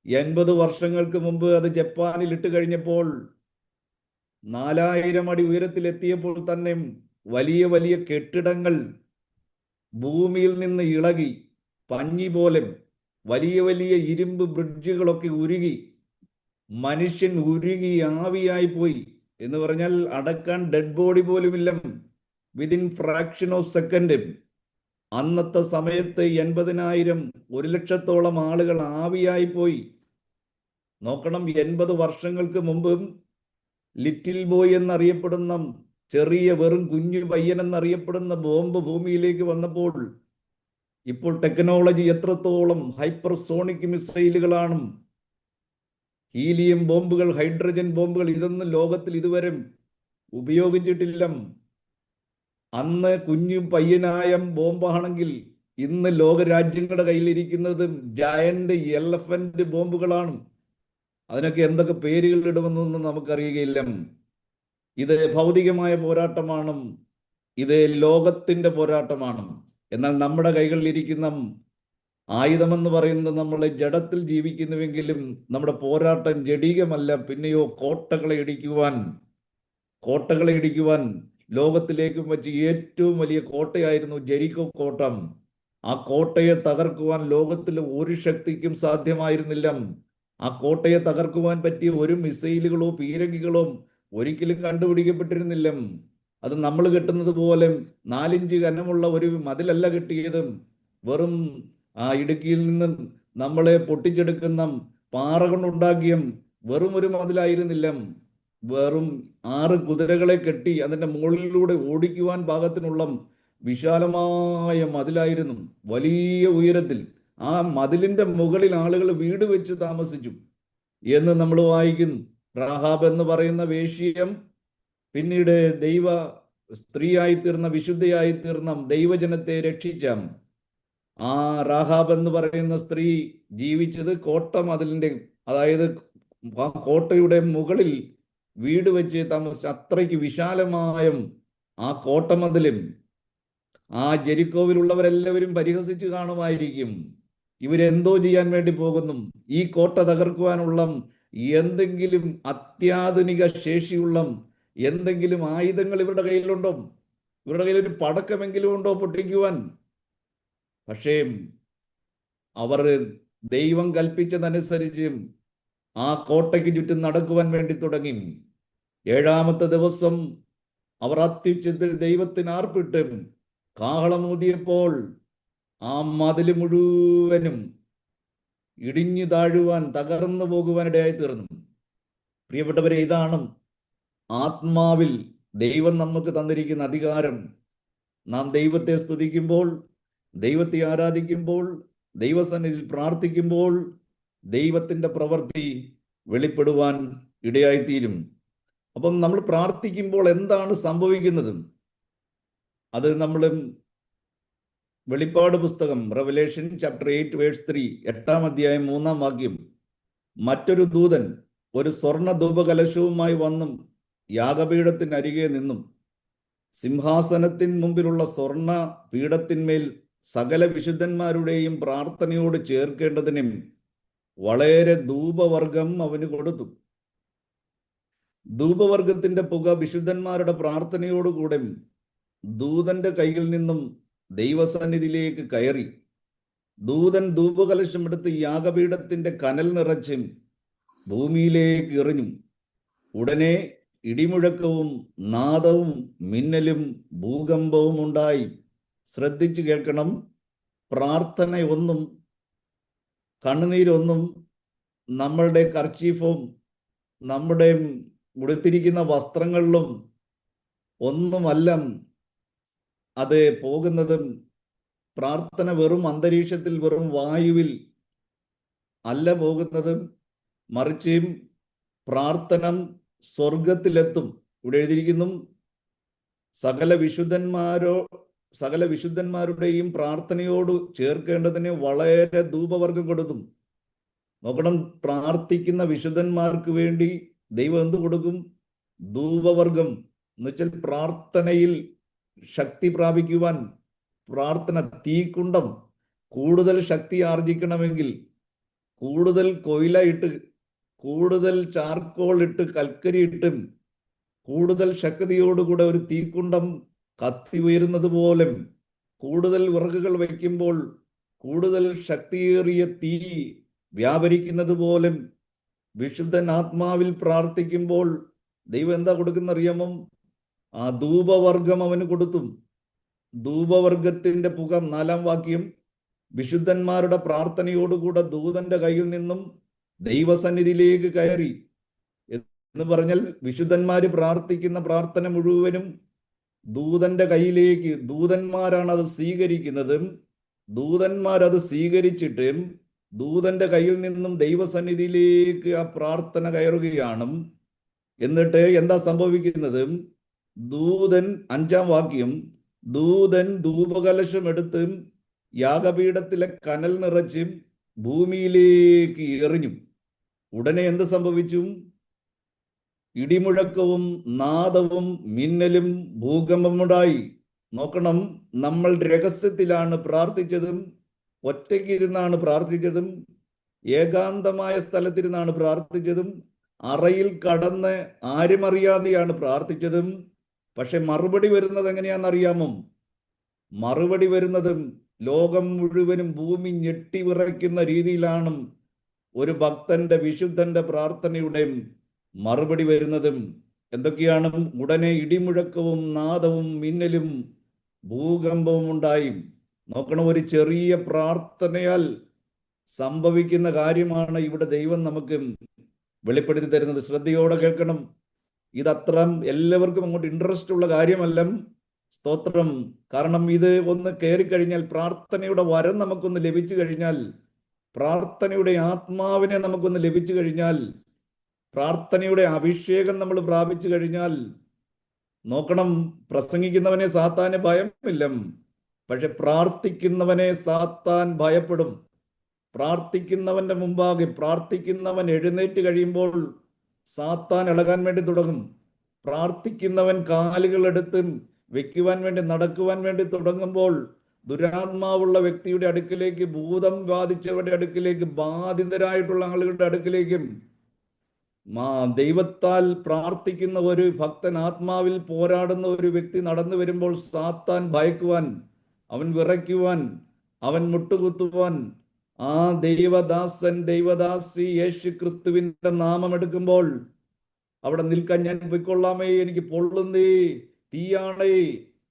80 വർഷങ്ങൾക്ക് മുമ്പ് അത് ജപ്പാനിൽ ഇട്ട് കഴിഞ്ഞപ്പോൾ 4000 അടി ഉയരത്തിലെത്തിയപ്പോൾ തന്നെ വലിയ വലിയ കെട്ടിടങ്ങൾ ഭൂമിയിൽ നിന്ന് ഇളകി പഞ്ഞി പോലെ വലിയ വലിയ ഇരുമ്പ് ബ്രിഡ്ജുകളൊക്കെ ഉരുകി, മനുഷ്യൻ ഉരുകി ആവിയായി പോയി എന്ന് പറഞ്ഞാൽ അടക്കാൻ ഡെഡ് ബോഡി പോലുമില്ല. വിതിൻ ഫ്രാക്ഷൻ ഓഫ് സെക്കൻഡ് അന്നത്തെ സമയത്ത് 80,000 1,00,000-ഓളം ആളുകൾ ആവിയായി പോയി. നോക്കണം, 80 വർഷങ്ങൾക്ക് മുമ്പ് ലിറ്റിൽ ബോയ് എന്നറിയപ്പെടുന്ന ചെറിയ വെറും കുഞ്ഞു പയ്യൻ എന്നറിയപ്പെടുന്ന ബോംബ് ഭൂമിയിലേക്ക് വന്നപ്പോൾ ഇപ്പോൾ ടെക്നോളജി എത്രത്തോളം ഹൈപ്പർസോണിക് മിസൈലുകളാണ്, ഹീലിയം ബോംബുകൾ, ഹൈഡ്രജൻ ബോംബുകൾ, ഇതൊന്നും ലോകത്തിൽ ഇതുവരെ ഉപയോഗിച്ചിട്ടില്ല. അന്ന് കുഞ്ഞു പയ്യനായ ബോംബാണെങ്കിൽ ഇന്ന് ലോകരാജ്യങ്ങളുടെ കയ്യിലിരിക്കുന്നത് ജയന്റ് എലഫന്റ് ബോംബുകളാണ്. അതിനൊക്കെ എന്തൊക്കെ പേരുകൾ ഇടുമെന്നൊന്നും നമുക്കറിയുകയില്ല. ഇത് ഭൗതികമായ പോരാട്ടമാണ്, ഇത് ലോകത്തിന്റെ പോരാട്ടമാണ്. എന്നാൽ നമ്മുടെ കൈകളിലിരിക്കുന്ന ആയുധമെന്ന് പറയുന്നത്, നമ്മൾ ജഡത്തിൽ ജീവിക്കുന്നുവെങ്കിലും നമ്മുടെ പോരാട്ടം ജഡികമല്ല, പിന്നെയോ കോട്ടകളെ ഇടിക്കുവാൻ ലോകത്തിലേക്കും വെച്ച് ഏറ്റവും വലിയ കോട്ടയായിരുന്നു ജെറിക്കോ കോട്ട. ആ കോട്ടയെ തകർക്കുവാൻ ലോകത്തിലെ ഒരു ശക്തിക്കും സാധ്യമായിരുന്നില്ല. ആ കോട്ടയെ തകർക്കുവാൻ പറ്റിയ ഒരു മിസൈലുകളോ പീരങ്കികളോ ഒരിക്കലും കണ്ടുപിടിക്കപ്പെട്ടിരുന്നില്ല. അത് നമ്മൾ കെട്ടുന്നത് പോലെ 4 ഇഞ്ച് കനമുള്ള ഒരു മതിലല്ല കെട്ടിയത്. വെറും ആ ഇടുക്കിയിൽ നിന്നും നമ്മളെ പൊട്ടിച്ചെടുക്കുന്ന പാറ കൊണ്ടുണ്ടാക്കിയ വെറും ഒരു മതിലായിരുന്നില്ല. വെറും 6 കുതിരകളെ കെട്ടി അതിന്റെ മുകളിലൂടെ ഓടിക്കുവാൻ പാകത്തിനുള്ള വിശാലമായ മതിലായിരുന്നു, വലിയ ഉയരത്തിൽ. ആ മതിലിന്റെ മുകളിൽ ആളുകൾ വീട് വെച്ച് താമസിച്ചു എന്ന് നമ്മൾ വായിക്കുന്നു. റാഹാബ് എന്ന് പറയുന്ന വേശ്യം പിന്നീട് ദൈവ സ്ത്രീയായി തീർന്ന, വിശുദ്ധയായി തീർന്ന, ദൈവജനത്തെ രക്ഷിച്ച ആ റാഹാബ് എന്ന് പറയുന്ന സ്ത്രീ ജീവിച്ചത് കോട്ട മതിലിന്റെ, അതായത് ആ കോട്ടയുടെ മുകളിൽ വീട് വെച്ച് താമസിച്ച, അത്രയ്ക്ക് വിശാലമായ ആ കോട്ടമതിലും ആ ജെരിക്കോവിലുള്ളവരെല്ലാവരും പരിഹസിച്ച് കാണുമായിരിക്കും. ഇവരെന്തോ ചെയ്യാൻ വേണ്ടി പോകുന്നു, ഈ കോട്ട തകർക്കുവാനുള്ള എന്തെങ്കിലും അത്യാധുനിക ശേഷിയുള്ള എന്തെങ്കിലും ആയുധങ്ങൾ ഇവരുടെ കയ്യിലുണ്ടോ? ഇവരുടെ കയ്യിൽ ഒരു പടക്കമെങ്കിലും ഉണ്ടോ പൊട്ടിക്കുവാൻ? പക്ഷേ അവർ ദൈവം കൽപ്പിച്ചതനുസരിച്ച് ആ കോട്ടയ്ക്ക് ചുറ്റും നടക്കുവാൻ വേണ്ടി തുടങ്ങി. ഏഴാമത്തെ ദിവസം അവർ അത്യുച്ചത്തിൽ ദൈവത്തിന് ആർപ്പിട്ട് കാഹളമൂതിയപ്പോൾ ആ മതിൽ മുഴുവനും ഇടിഞ്ഞു താഴുവാൻ, തകർന്നു പോകുവാനിടയായി തീർന്നു. പ്രിയപ്പെട്ടവരെ, ഇതാണ് ആത്മാവിൽ ദൈവം നമുക്ക് തന്നിരിക്കുന്ന അധികാരം. നാം ദൈവത്തെ സ്തുതിക്കുമ്പോൾ, ദൈവത്തെ ആരാധിക്കുമ്പോൾ, ദൈവസന്നിധിയിൽ പ്രാർത്ഥിക്കുമ്പോൾ ദൈവത്തിൻ്റെ പ്രവൃത്തി വെളിപ്പെടുവാൻ ഇടയായിത്തീരും. അപ്പം നമ്മൾ പ്രാർത്ഥിക്കുമ്പോൾ എന്താണ് സംഭവിക്കുന്നത്? അത് നമ്മൾ വെളിപ്പാട് പുസ്തകം റെവലേഷൻ ചാപ്റ്റർ 8 വേഴ്സ് 3, 8-ാം അധ്യായം 3-ാം വാക്യം, മറ്റൊരു ദൂതൻ ഒരു സ്വർണ്ണ ധൂപകലശവുമായി വന്നും യാഗപീഠത്തിനരികെ നിന്നും സിംഹാസനത്തിന് മുമ്പിലുള്ള സ്വർണ്ണ പീഠത്തിന്മേൽ സകല വിശുദ്ധന്മാരുടെയും പ്രാർത്ഥനയോട് ചേർക്കേണ്ടതിനും വളരെ ധൂപവർഗം അവന് കൊടുത്തു. ധൂപവർഗത്തിന്റെ പുക വിശുദ്ധന്മാരുടെ പ്രാർത്ഥനയോടുകൂടെ ദൂതന്റെ കയ്യിൽ നിന്നും ദൈവസന്നിധിയിലേക്ക് കയറി. ദൂതൻ ധൂപകലശം എടുത്ത് യാഗപീഠത്തിന്റെ കനൽ നിറച്ചും ഭൂമിയിലേക്ക് എറിഞ്ഞു. ഉടനെ ഇടിമുഴക്കവും നാദവും മിന്നലും ഭൂകമ്പവും ഉണ്ടായി. ശ്രദ്ധിച്ചു കേൾക്കണം. പ്രാർത്ഥനയൊന്നും, കണ്ണുനീരൊന്നും, നമ്മളുടെ കർച്ചീഫും നമ്മുടെ ഉടുത്തിരിക്കുന്ന വസ്ത്രങ്ങളിലും ഒന്നുമല്ല അത് പോകുന്നതും. പ്രാർത്ഥന വെറും അന്തരീക്ഷത്തിൽ, വെറും വായുവിൽ അല്ല പോകുന്നതും, മറിച്ച് പ്രാർത്ഥന സ്വർഗത്തിലെത്തും. ഇവിടെ എഴുതിയിരിക്കുന്നു, സകല വിശുദ്ധന്മാരുടെയും പ്രാർത്ഥനയോട് ചേർക്കേണ്ടതിന് വളരെ ധൂപവർഗം കൊടുക്കും. നോക്കണം, പ്രാർത്ഥിക്കുന്ന വിശുദ്ധന്മാർക്ക് വേണ്ടി ദൈവം എന്ത് കൊടുക്കും? ധൂപവർഗം. എന്നുവെച്ചാൽ പ്രാർത്ഥനയിൽ ശക്തി പ്രാപിക്കുവാൻ, പ്രാർത്ഥന തീക്കുണ്ടം കൂടുതൽ ശക്തി ആർജിക്കണമെങ്കിൽ കൂടുതൽ കൊയില ഇട്ട്, കൂടുതൽ ചാർക്കോൾ ഇട്ട്, കൽക്കരി ഇട്ടും കൂടുതൽ ശക്തിയോടുകൂടെ ഒരു തീക്കുണ്ടം കത്തി ഉയരുന്നത് പോലെ കൂടുതൽ വിറകുകൾ വയ്ക്കുമ്പോൾ കൂടുതൽ ശക്തിയേറിയ തീ വ്യാപരിക്കുന്നത് പോലെ വിശുദ്ധൻ ആത്മാവിൽ പ്രാർത്ഥിക്കുമ്പോൾ ദൈവം എന്താ കൊടുക്കുന്ന അറിയാമോ? ആ ധൂപവർഗം അവന് കൊടുത്തു. ധൂപവർഗത്തിന്റെ പുക, 4-ാം വാക്യം, വിശുദ്ധന്മാരുടെ പ്രാർത്ഥനയോടുകൂടെ ദൂതന്റെ കയ്യിൽ നിന്നും ദൈവസന്നിധിയിലേക്ക് കയറി എന്ന് പറഞ്ഞാൽ വിശുദ്ധന്മാര് പ്രാർത്ഥിക്കുന്ന പ്രാർത്ഥന മുഴുവനും ദൂതന്റെ കയ്യിലേക്ക്, ദൂതന്മാരാണ് അത് സ്വീകരിക്കുന്നത്. ദൂതന്മാരത് സ്വീകരിച്ചിട്ട് ദൂതന്റെ കയ്യിൽ നിന്നും ദൈവസന്നിധിയിലേക്ക് ആ പ്രാർത്ഥന കയറുകയാണ്. എന്നിട്ട് എന്താ സംഭവിക്കുന്നത്? ദൂതൻ, 5-ാം വാക്യം, ദൂതൻ ധൂപകലശം എടുത്ത് യാഗപീഠത്തിലെ കനൽ നിറച്ച് ഭൂമിയിലേക്ക് എറിഞ്ഞു. ഉടനെ എന്ത് സംഭവിച്ചു? ഇടിമുഴക്കവും നാദവും മിന്നലും ഭൂകമ്പമുണ്ടായി. നോക്കണം, നമ്മൾ രഹസ്യത്തിലാണ് പ്രാർത്ഥിച്ചതും, ഒറ്റയ്ക്കിരുന്നാണ് പ്രാർത്ഥിച്ചതും, ഏകാന്തമായ സ്ഥലത്തിരുന്നാണ് പ്രാർത്ഥിച്ചതും, അറയിൽ കടന്ന് ആരും അറിയാതെയാണ് പ്രാർത്ഥിച്ചതും. പക്ഷെ മറുപടി വരുന്നത് എങ്ങനെയാണെന്നറിയാമോ? മറുപടി വരുന്നതും ലോകം മുഴുവനും ഭൂമി ഞെട്ടി വിറയ്ക്കുന്ന രീതിയിലാണ് ഒരു ഭക്തന്റെ, വിശുദ്ധന്റെ പ്രാർത്ഥനയുടെ മറുപടി വരുന്നതും. എന്തൊക്കെയാണ്? ഉടനെ ഇടിമുഴക്കവും നാദവും മിന്നലും ഭൂകമ്പവും ഉണ്ടായി. നോക്കണം, ഒരു ചെറിയ പ്രാർത്ഥനയാൽ സംഭവിക്കുന്ന കാര്യമാണ് ഇവിടെ ദൈവം നമുക്ക് വെളിപ്പെടുത്തി തരുന്നത്. ശ്രദ്ധയോടെ കേൾക്കണം. ഇതത്ര എല്ലാവർക്കും അങ്ങോട്ട് ഇൻട്രസ്റ്റ് ഉള്ള കാര്യമല്ല. സ്തോത്രം. കാരണം ഇത് ഒന്ന് കയറിക്കഴിഞ്ഞാൽ, പ്രാർത്ഥനയുടെ വരം നമുക്കൊന്ന് ലഭിച്ചു കഴിഞ്ഞാൽ, പ്രാർത്ഥനയുടെ ആത്മാവിനെ നമുക്കൊന്ന് ലഭിച്ചു കഴിഞ്ഞാൽ, പ്രാർത്ഥനയുടെ അഭിഷേകം നമ്മൾ പ്രാപിച്ചു കഴിഞ്ഞാൽ, നോക്കണം, പ്രസംഗിക്കുന്നവനെ സാത്താന് ഭയമില്ല, പക്ഷെ പ്രാർത്ഥിക്കുന്നവനെ സാത്താൻ ഭയപ്പെടും. പ്രാർത്ഥിക്കുന്നവന്റെ മുമ്പാകെ, പ്രാർത്ഥിക്കുന്നവൻ എഴുന്നേറ്റ് കഴിയുമ്പോൾ സാത്താൻ ഇളകാൻ വേണ്ടി തുടങ്ങും. പ്രാർത്ഥിക്കുന്നവൻ കാലുകൾ എടുത്ത് വെക്കുവാൻ വേണ്ടി, നടക്കുവാൻ വേണ്ടി തുടങ്ങുമ്പോൾ ദുരാത്മാവുള്ള വ്യക്തിയുടെ അടുക്കിലേക്ക്, ഭൂതം ബാധിച്ചവരുടെ അടുക്കിലേക്ക്, ബാധിതരായിട്ടുള്ള ആളുകളുടെ അടുക്കിലേക്കും, ദൈവത്താൽ പ്രാർത്ഥിക്കുന്ന ഒരു ഭക്തൻ, ആത്മാവിൽ പോരാടുന്ന ഒരു വ്യക്തി നടന്നു വരുമ്പോൾ സാത്താൻ ഭയക്കുവാൻ, അവൻ വിറയ്ക്കുവാൻ, അവൻ മുട്ടുകുത്തുവാൻ, ആ ദൈവദാസൻ, ദൈവദാസി യേശു ക്രിസ്തുവിന്റെ നാമം എടുക്കുമ്പോൾ അവിടെ നിൽക്കാൻ ഞാൻ പൊയ്ക്കൊള്ളാമേ, എനിക്ക് പൊള്ളുന്നേ, തീയാണേ.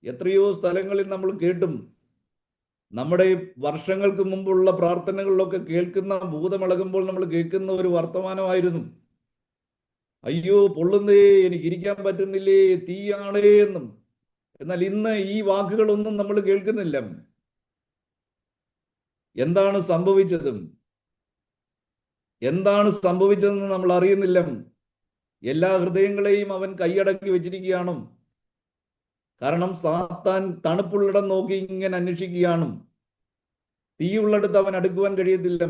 എത്രയോ സ്ഥലങ്ങളിൽ നമ്മൾ കേട്ടും നമ്മുടെ വർഷങ്ങൾക്ക് മുമ്പുള്ള പ്രാർത്ഥനകളിലൊക്കെ കേൾക്കുന്ന, ഭൂതമിളകുമ്പോൾ നമ്മൾ കേൾക്കുന്ന ഒരു വർത്തമാനമായിരുന്നു, അയ്യോ പൊള്ളുന്നേ, എനിക്ക് ഇരിക്കാൻ പറ്റുന്നില്ലേ, തീയാണേ എന്നും. എന്നാൽ ഇന്ന് ഈ വാക്കുകളൊന്നും നമ്മൾ കേൾക്കുന്നില്ല. എന്താണ് സംഭവിച്ചത്? എന്താണ് സംഭവിച്ചതെന്ന് നമ്മൾ അറിയുന്നില്ല. എല്ലാ ഹൃദയങ്ങളെയും അവൻ കൈയടക്കി വെച്ചിരിക്കുകയാണ്. കാരണം സാത്താൻ തണുപ്പുള്ളിടം നോക്കി ഇങ്ങനെ അന്വേഷിക്കുകയാണ്. തീയുള്ളിടത്ത് അവൻ അടുക്കുവാൻ കഴിയത്തില്ല.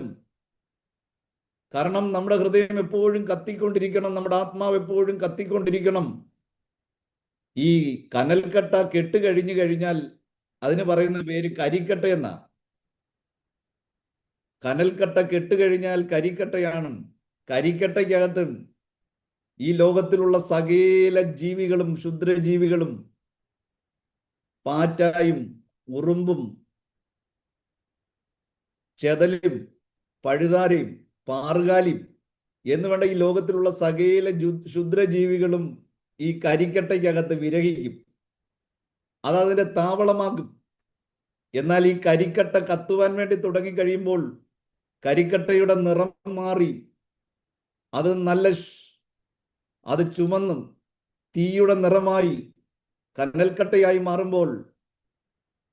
കാരണം നമ്മുടെ ഹൃദയം എപ്പോഴും കത്തിക്കൊണ്ടിരിക്കണം, നമ്മുടെ ആത്മാവ് എപ്പോഴും കത്തിക്കൊണ്ടിരിക്കണം. ഈ കനൽക്കട്ട കെട്ട് കഴിഞ്ഞു കഴിഞ്ഞാൽ അതിന് പറയുന്ന പേര് കരിക്കട്ട എന്നാ. കനൽക്കട്ട കെട്ട് കഴിഞ്ഞാൽ കരിക്കട്ടയാണ്. കരിക്കട്ടയ്ക്കകത്ത് ഈ ലോകത്തിലുള്ള സകല ജീവികളും, ക്ഷുദ്രജീവികളും, പാറ്റായും ഉറുമ്പും ചെതലും പഴുതാരയും പാറുകാലിയും എന്ന് വേണ്ട ഈ ലോകത്തിലുള്ള സകല ക്ഷുദ്രജീവികളും ഈ കരിക്കട്ടയ്ക്കകത്ത് വിരഹിക്കും. അതതിന്റെ താവളമാക്കും. എന്നാൽ ഈ കരിക്കട്ട കത്തുവാൻ വേണ്ടി തുടങ്ങിക്കഴിയുമ്പോൾ കരിക്കട്ടയുടെ നിറം മാറി അത് ചുമന്നും തീയുടെ നിറമായി കനൽക്കട്ടയായി മാറുമ്പോൾ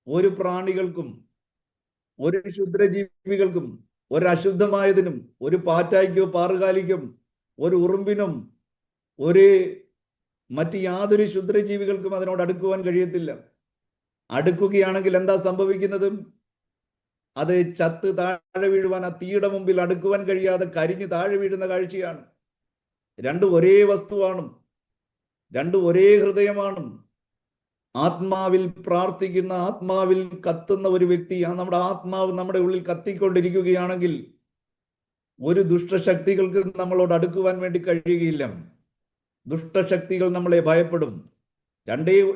ഒരു പ്രാണികൾക്കും, ഒരു ക്ഷുദ്രജീവികൾക്കും, ഒരു അശുദ്ധമായതിനും, ഒരു പാറ്റായ്ക്കോ പാറുകാലിക്കും, ഒരു ഉറുമ്പിനും, മറ്റ് യാതൊരു ക്ഷുദ്രജീവികൾക്കും അതിനോട് അടുക്കുവാൻ കഴിയത്തില്ല. അടുക്കുകയാണെങ്കിൽ എന്താ സംഭവിക്കുന്നത്? അത് ചത്ത് താഴെ വീഴുവാൻ, ആ തീയുടെ മുമ്പിൽ അടുക്കുവാൻ കഴിയാതെ കരിഞ്ഞ് താഴെ വീഴുന്ന കാഴ്ചയാണ്. രണ്ടും ഒരേ വസ്തുവാണ്, രണ്ടും ഒരേ ഹൃദയമാണ്. ആത്മാവിൽ പ്രാർത്ഥിക്കുന്ന, ആത്മാവിൽ കത്തുന്ന ഒരു വ്യക്തി, നമ്മുടെ ആത്മാവ് നമ്മുടെ ഉള്ളിൽ കത്തിക്കൊണ്ടിരിക്കുകയാണെങ്കിൽ ഒരു ദുഷ്ടശക്തികൾക്ക് നമ്മളോട് അടുക്കുവാൻ വേണ്ടി കഴിയുകയില്ല. ദുഷ്ടശക്തികൾ നമ്മളെ ഭയപ്പെടും.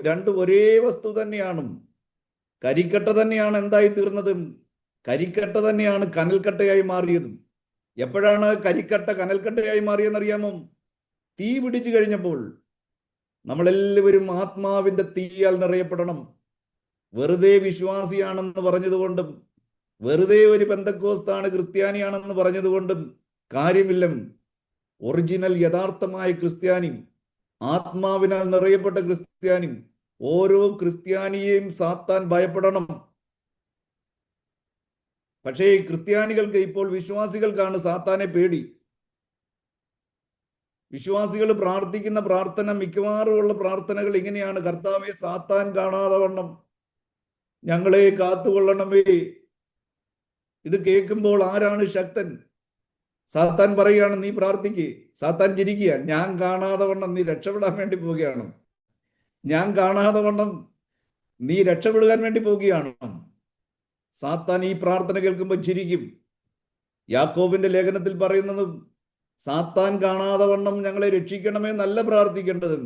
രണ്ടും ഒരേ വസ്തു തന്നെയാണ്. കരിക്കട്ട തന്നെയാണ് എന്തായി തീർന്നത്? കരിക്കട്ട തന്നെയാണ് കനൽക്കട്ടയായി മാറിയത്. എപ്പോഴാണ് കരിക്കട്ട കനൽക്കട്ടയായി മാറിയെന്നറിയാമോ? തീ പിടിച്ചു കഴിഞ്ഞപ്പോൾ. നമ്മളെല്ലാവരും ആത്മാവിന്റെ തീയാൽ നിറയപ്പെടണം. വെറുതെ വിശ്വാസിയാണെന്ന് പറഞ്ഞതുകൊണ്ടും, വെറുതെ ഒരു പെന്തക്കോസ്താണ്, ക്രിസ്ത്യാനിയാണെന്ന് പറഞ്ഞതുകൊണ്ടും കാര്യമില്ല. ഒറിജിനൽ യഥാർത്ഥമായ ക്രിസ്ത്യാനി, ആത്മാവിനാൽ നിറയപ്പെട്ട ക്രിസ്ത്യാനി, ഓരോ ക്രിസ്ത്യാനിയെയും സാത്താൻ ഭയപ്പെടണം. പക്ഷേ ഈ ക്രിസ്ത്യാനികൾക്ക്, ഇപ്പോൾ വിശ്വാസികൾക്കാണ് സാത്താനെ പേടി. വിശ്വാസികൾ പ്രാർത്ഥിക്കുന്ന പ്രാർത്ഥന, മിക്കവാറുമുള്ള പ്രാർത്ഥനകൾ ഇങ്ങനെയാണ്: കർത്താവേ, സാത്താൻ കാണാതെ വണ്ണം ഞങ്ങളെ കാത്തുകൊള്ളണമേ. ഇത് കേൾക്കുമ്പോൾ ആരാണ് ശക്തൻ? സാത്താൻ പറയുകയാണ്, നീ പ്രാർത്ഥിക്കുക. സാത്താൻ ചിരിക്കുക, ഞാൻ കാണാതെ വണ്ണം നീ രക്ഷപ്പെടാൻ വേണ്ടി പോവുകയാണ്, ഞാൻ കാണാതെ വണ്ണം നീ രക്ഷപ്പെടുവാൻ വേണ്ടി പോവുകയാണ്. സാത്താൻ ഈ പ്രാർത്ഥന കേൾക്കുമ്പോൾ ചിരിക്കും. യാക്കോബിന്റെ ലേഖനത്തിൽ പറയുന്നത്, സാത്താൻ കാണാതെ വണ്ണം ഞങ്ങളെ രക്ഷിക്കണമേ നല്ല പ്രാർത്ഥിക്കേണ്ടത്.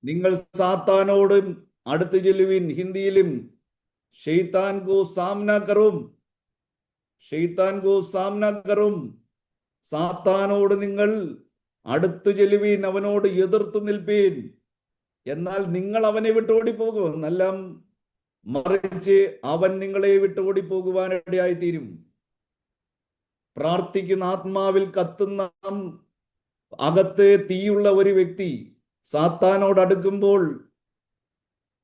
നിങ്ങൾ സാത്താനോട് അടുത്ത് ചെല്ലുവിൻ. ഹിന്ദിയിലും ഷെയ്ത്താൻ കോ സാമന കറും, ഷെയ്ത്താൻ കോ സാമന കറും, സാത്താനോട് നിങ്ങൾ അടുത്തു ചെല്ലുവീൻ, അവനോട് എതിർത്ത് നിൽപ്പീൻ, എന്നാൽ നിങ്ങൾ അവനെ വിട്ടോടിപ്പോകും. എന്നല്ല, മറിച്ച് അവൻ നിങ്ങളെ വിട്ടോടിപ്പോകുവാനിടയായി തീരും. പ്രാർത്ഥിക്കുന്ന, ആത്മാവിൽ കത്തുന്ന, അകത്തെ തീയുള്ള ഒരു വ്യക്തി സാത്താനോട് അടുക്കുമ്പോൾ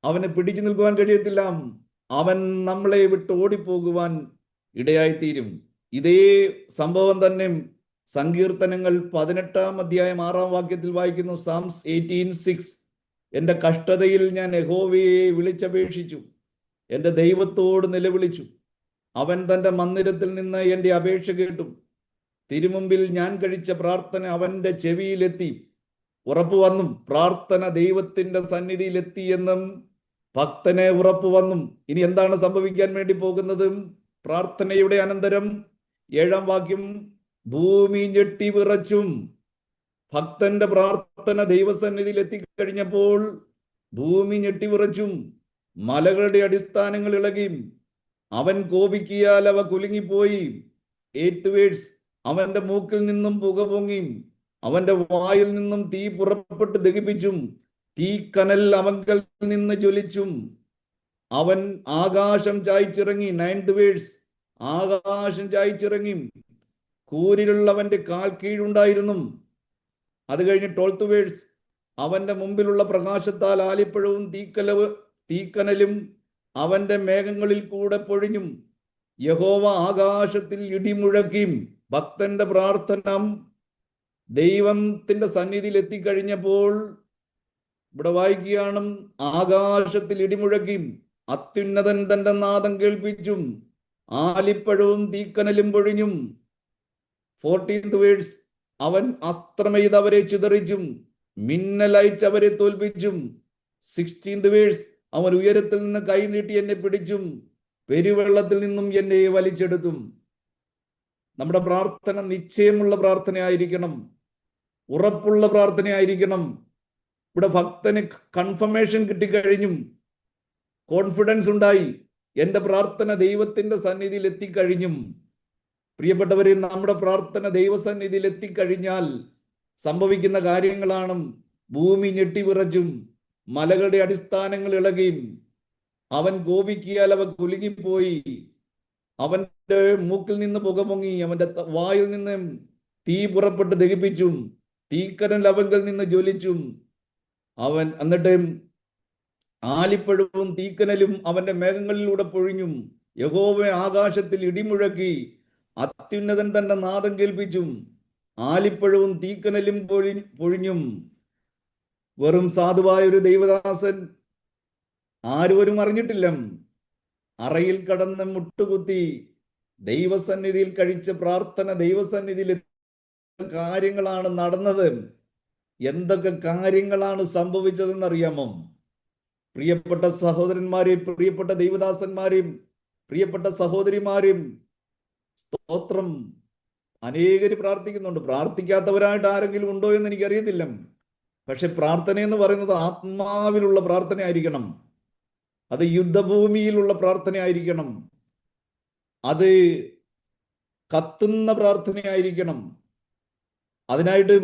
അവന് പിടിച്ചു നിൽക്കുവാൻ കഴിയത്തില്ല. അവൻ നമ്മളെ വിട്ട് ഓടിപ്പോകുവാൻ ഇടയായിത്തീരും. ഇതേ സംഭവം തന്നെ സങ്കീർത്തനങ്ങൾ 18-ാം അധ്യായം 6-ാം വാക്യത്തിൽ വായിക്കുന്നു. സാംസ് 18:6. എൻ്റെ കഷ്ടതയിൽ ഞാൻ യഹോവയെ വിളിച്ചപേക്ഷിച്ചു, എൻ്റെ ദൈവത്തോട് നിലവിളിച്ചു. അവൻ തൻ്റെ മന്ദിരത്തിൽ നിന്ന് എൻ്റെ അപേക്ഷ കേട്ടു. തിരുമുമ്പിൽ ഞാൻ കഴിച്ച പ്രാർത്ഥന അവൻ്റെ ചെവിയിലെത്തി. ഉറപ്പു വന്നും പ്രാർത്ഥന ദൈവത്തിന്റെ സന്നിധിയിലെത്തി എന്നും ഭക്തനെ ഉറപ്പു വന്നും. ഇനി എന്താണ് സംഭവിക്കാൻ വേണ്ടി പോകുന്നത്? പ്രാർത്ഥനയുടെ അനന്തരം 7-ാം വാക്യം, ഭൂമി ഞെട്ടി വിറച്ചും. ഭക്തന്റെ പ്രാർത്ഥന ദൈവസന്നിധിയിൽ എത്തിക്കഴിഞ്ഞപ്പോൾ ഭൂമി ഞെട്ടിവിറച്ചും, മലകളുടെ അടിസ്ഥാനങ്ങൾ ഇളകിയും. അവൻ കോപിക്കിയാൽ അവ കുലുങ്ങിപ്പോയി. 8th വേഴ്സ്, അവന്റെ മൂക്കിൽ നിന്നും പുക പൊങ്ങി, അവന്റെ വായിൽ നിന്നും തീ പുറപ്പെട്ട് ദഹിപ്പിച്ചും തീക്കനൽ അവങ്കൽ നിന്ന് ജ്വലിച്ചും. അവൻ ആകാശം ചായ്ച്ചിറങ്ങി. 9th verse. ആകാശം ചായ്ച്ചിറങ്ങി കൂരിലുള്ളവന്റെ കാൽ കീഴുണ്ടായിരുന്നു. അത് കഴിഞ്ഞ് 12th വേഴ്സ്. അവന്റെ മുമ്പിലുള്ള പ്രകാശത്താൽ ആലിപ്പഴവും തീക്കനലും അവന്റെ മേഘങ്ങളിൽ കൂടെ പൊഴിഞ്ഞും. യഹോവ ആകാശത്തിൽ ഇടിമുഴക്കിയും. ഭക്തന്റെ പ്രാർത്ഥന ദൈവത്തിന്റെ സന്നിധിയിൽ എത്തിക്കഴിഞ്ഞപ്പോൾ ഇവിടെ വായിക്കുകയാണ്, ആകാശത്തിൽ ഇടിമുഴക്കിയും അത്യുന്നതൻ തന്റെ നാദം കേൾപ്പിച്ചും ആലിപ്പഴവും തീക്കനലും പൊഴിഞ്ഞും. 14th verse. അവൻ അസ്ത്രമെയ്ത് അവരെ ചിതറിച്ചും മിന്നലയച്ച് അവരെ തോൽപ്പിച്ചും. 16th verse. അവൻ ഉയരത്തിൽ നിന്ന് കൈ നീട്ടി എന്നെ പിടിച്ചും പെരുവെള്ളത്തിൽ നിന്നും എന്നെ വലിച്ചെടുത്തും. നമ്മുടെ പ്രാർത്ഥന നിശ്ചയമുള്ള പ്രാർത്ഥനയായിരിക്കണം, ഉറപ്പുള്ള പ്രാർത്ഥനയായിരിക്കണം. ഇവിടെ ഭക്തന് കൺഫർമേഷൻ കിട്ടിക്കഴിഞ്ഞും, കോൺഫിഡൻസ് ഉണ്ടായി, എൻ്റെ പ്രാർത്ഥന ദൈവത്തിന്റെ സന്നിധിയിൽ എത്തിക്കഴിഞ്ഞും. പ്രിയപ്പെട്ടവരെ, നമ്മുടെ പ്രാർത്ഥന ദൈവസന്നിധിയിൽ എത്തിക്കഴിഞ്ഞാൽ സംഭവിക്കുന്ന കാര്യങ്ങളാണ് ഭൂമി ഞെട്ടിവിറച്ചും മലകളുടെ അടിസ്ഥാനങ്ങൾ ഇളകിയും. അവൻ കോപിക്കിയാൽ അവ കുലുങ്ങിപ്പോയി. അവന്റെ മൂക്കിൽ നിന്ന് പുക പൊങ്ങി. അവന്റെ വായിൽ നിന്ന് തീ പുറപ്പെട്ട് ദഹിപ്പിച്ചും തീക്കനൽ അവങ്കൽ നിന്ന് ജ്വലിച്ചും. അവൻ എന്നിട്ട് ആലിപ്പഴവും തീക്കനലും അവന്റെ മേഘങ്ങളിലൂടെ പൊഴിഞ്ഞും. യഹോവ ആകാശത്തിൽ ഇടിമുഴക്കി അത്യുന്നതൻ തന്റെ നാദം കേൾപ്പിച്ചും ആലിപ്പഴവും തീക്കനലും പൊഴിഞ്ഞും. വെറും സാധുവായ ഒരു ദൈവദാസൻ, ആരും അറിഞ്ഞിട്ടില്ല, അറയിൽ കടന്ന് മുട്ടുകുത്തി ദൈവസന്നിധിയിൽ കഴിച്ച പ്രാർത്ഥന ദൈവസന്നിധിയിൽ കാര്യങ്ങളാണ് നടന്നത്. എന്തൊക്കെ കാര്യങ്ങളാണ് സംഭവിച്ചതെന്നറിയാമോ? പ്രിയപ്പെട്ട സഹോദരന്മാരെയും പ്രിയപ്പെട്ട ദൈവദാസന്മാരെയും പ്രിയപ്പെട്ട സഹോദരിമാരെയും, സ്തോത്രം, അനേകര് പ്രാർത്ഥിക്കുന്നുണ്ട്. പ്രാർത്ഥിക്കാത്തവരായിട്ട് ആരെങ്കിലും ഉണ്ടോ എന്ന് എനിക്കറിയത്തില്ല. പക്ഷെ പ്രാർത്ഥന എന്ന് പറയുന്നത് ആത്മാവിലുള്ള പ്രാർത്ഥന ആയിരിക്കണം. അത് യുദ്ധഭൂമിയിലുള്ള പ്രാർത്ഥനയായിരിക്കണം. അത് കത്തുന്ന പ്രാർത്ഥനയായിരിക്കണം. അതിനായിട്ട്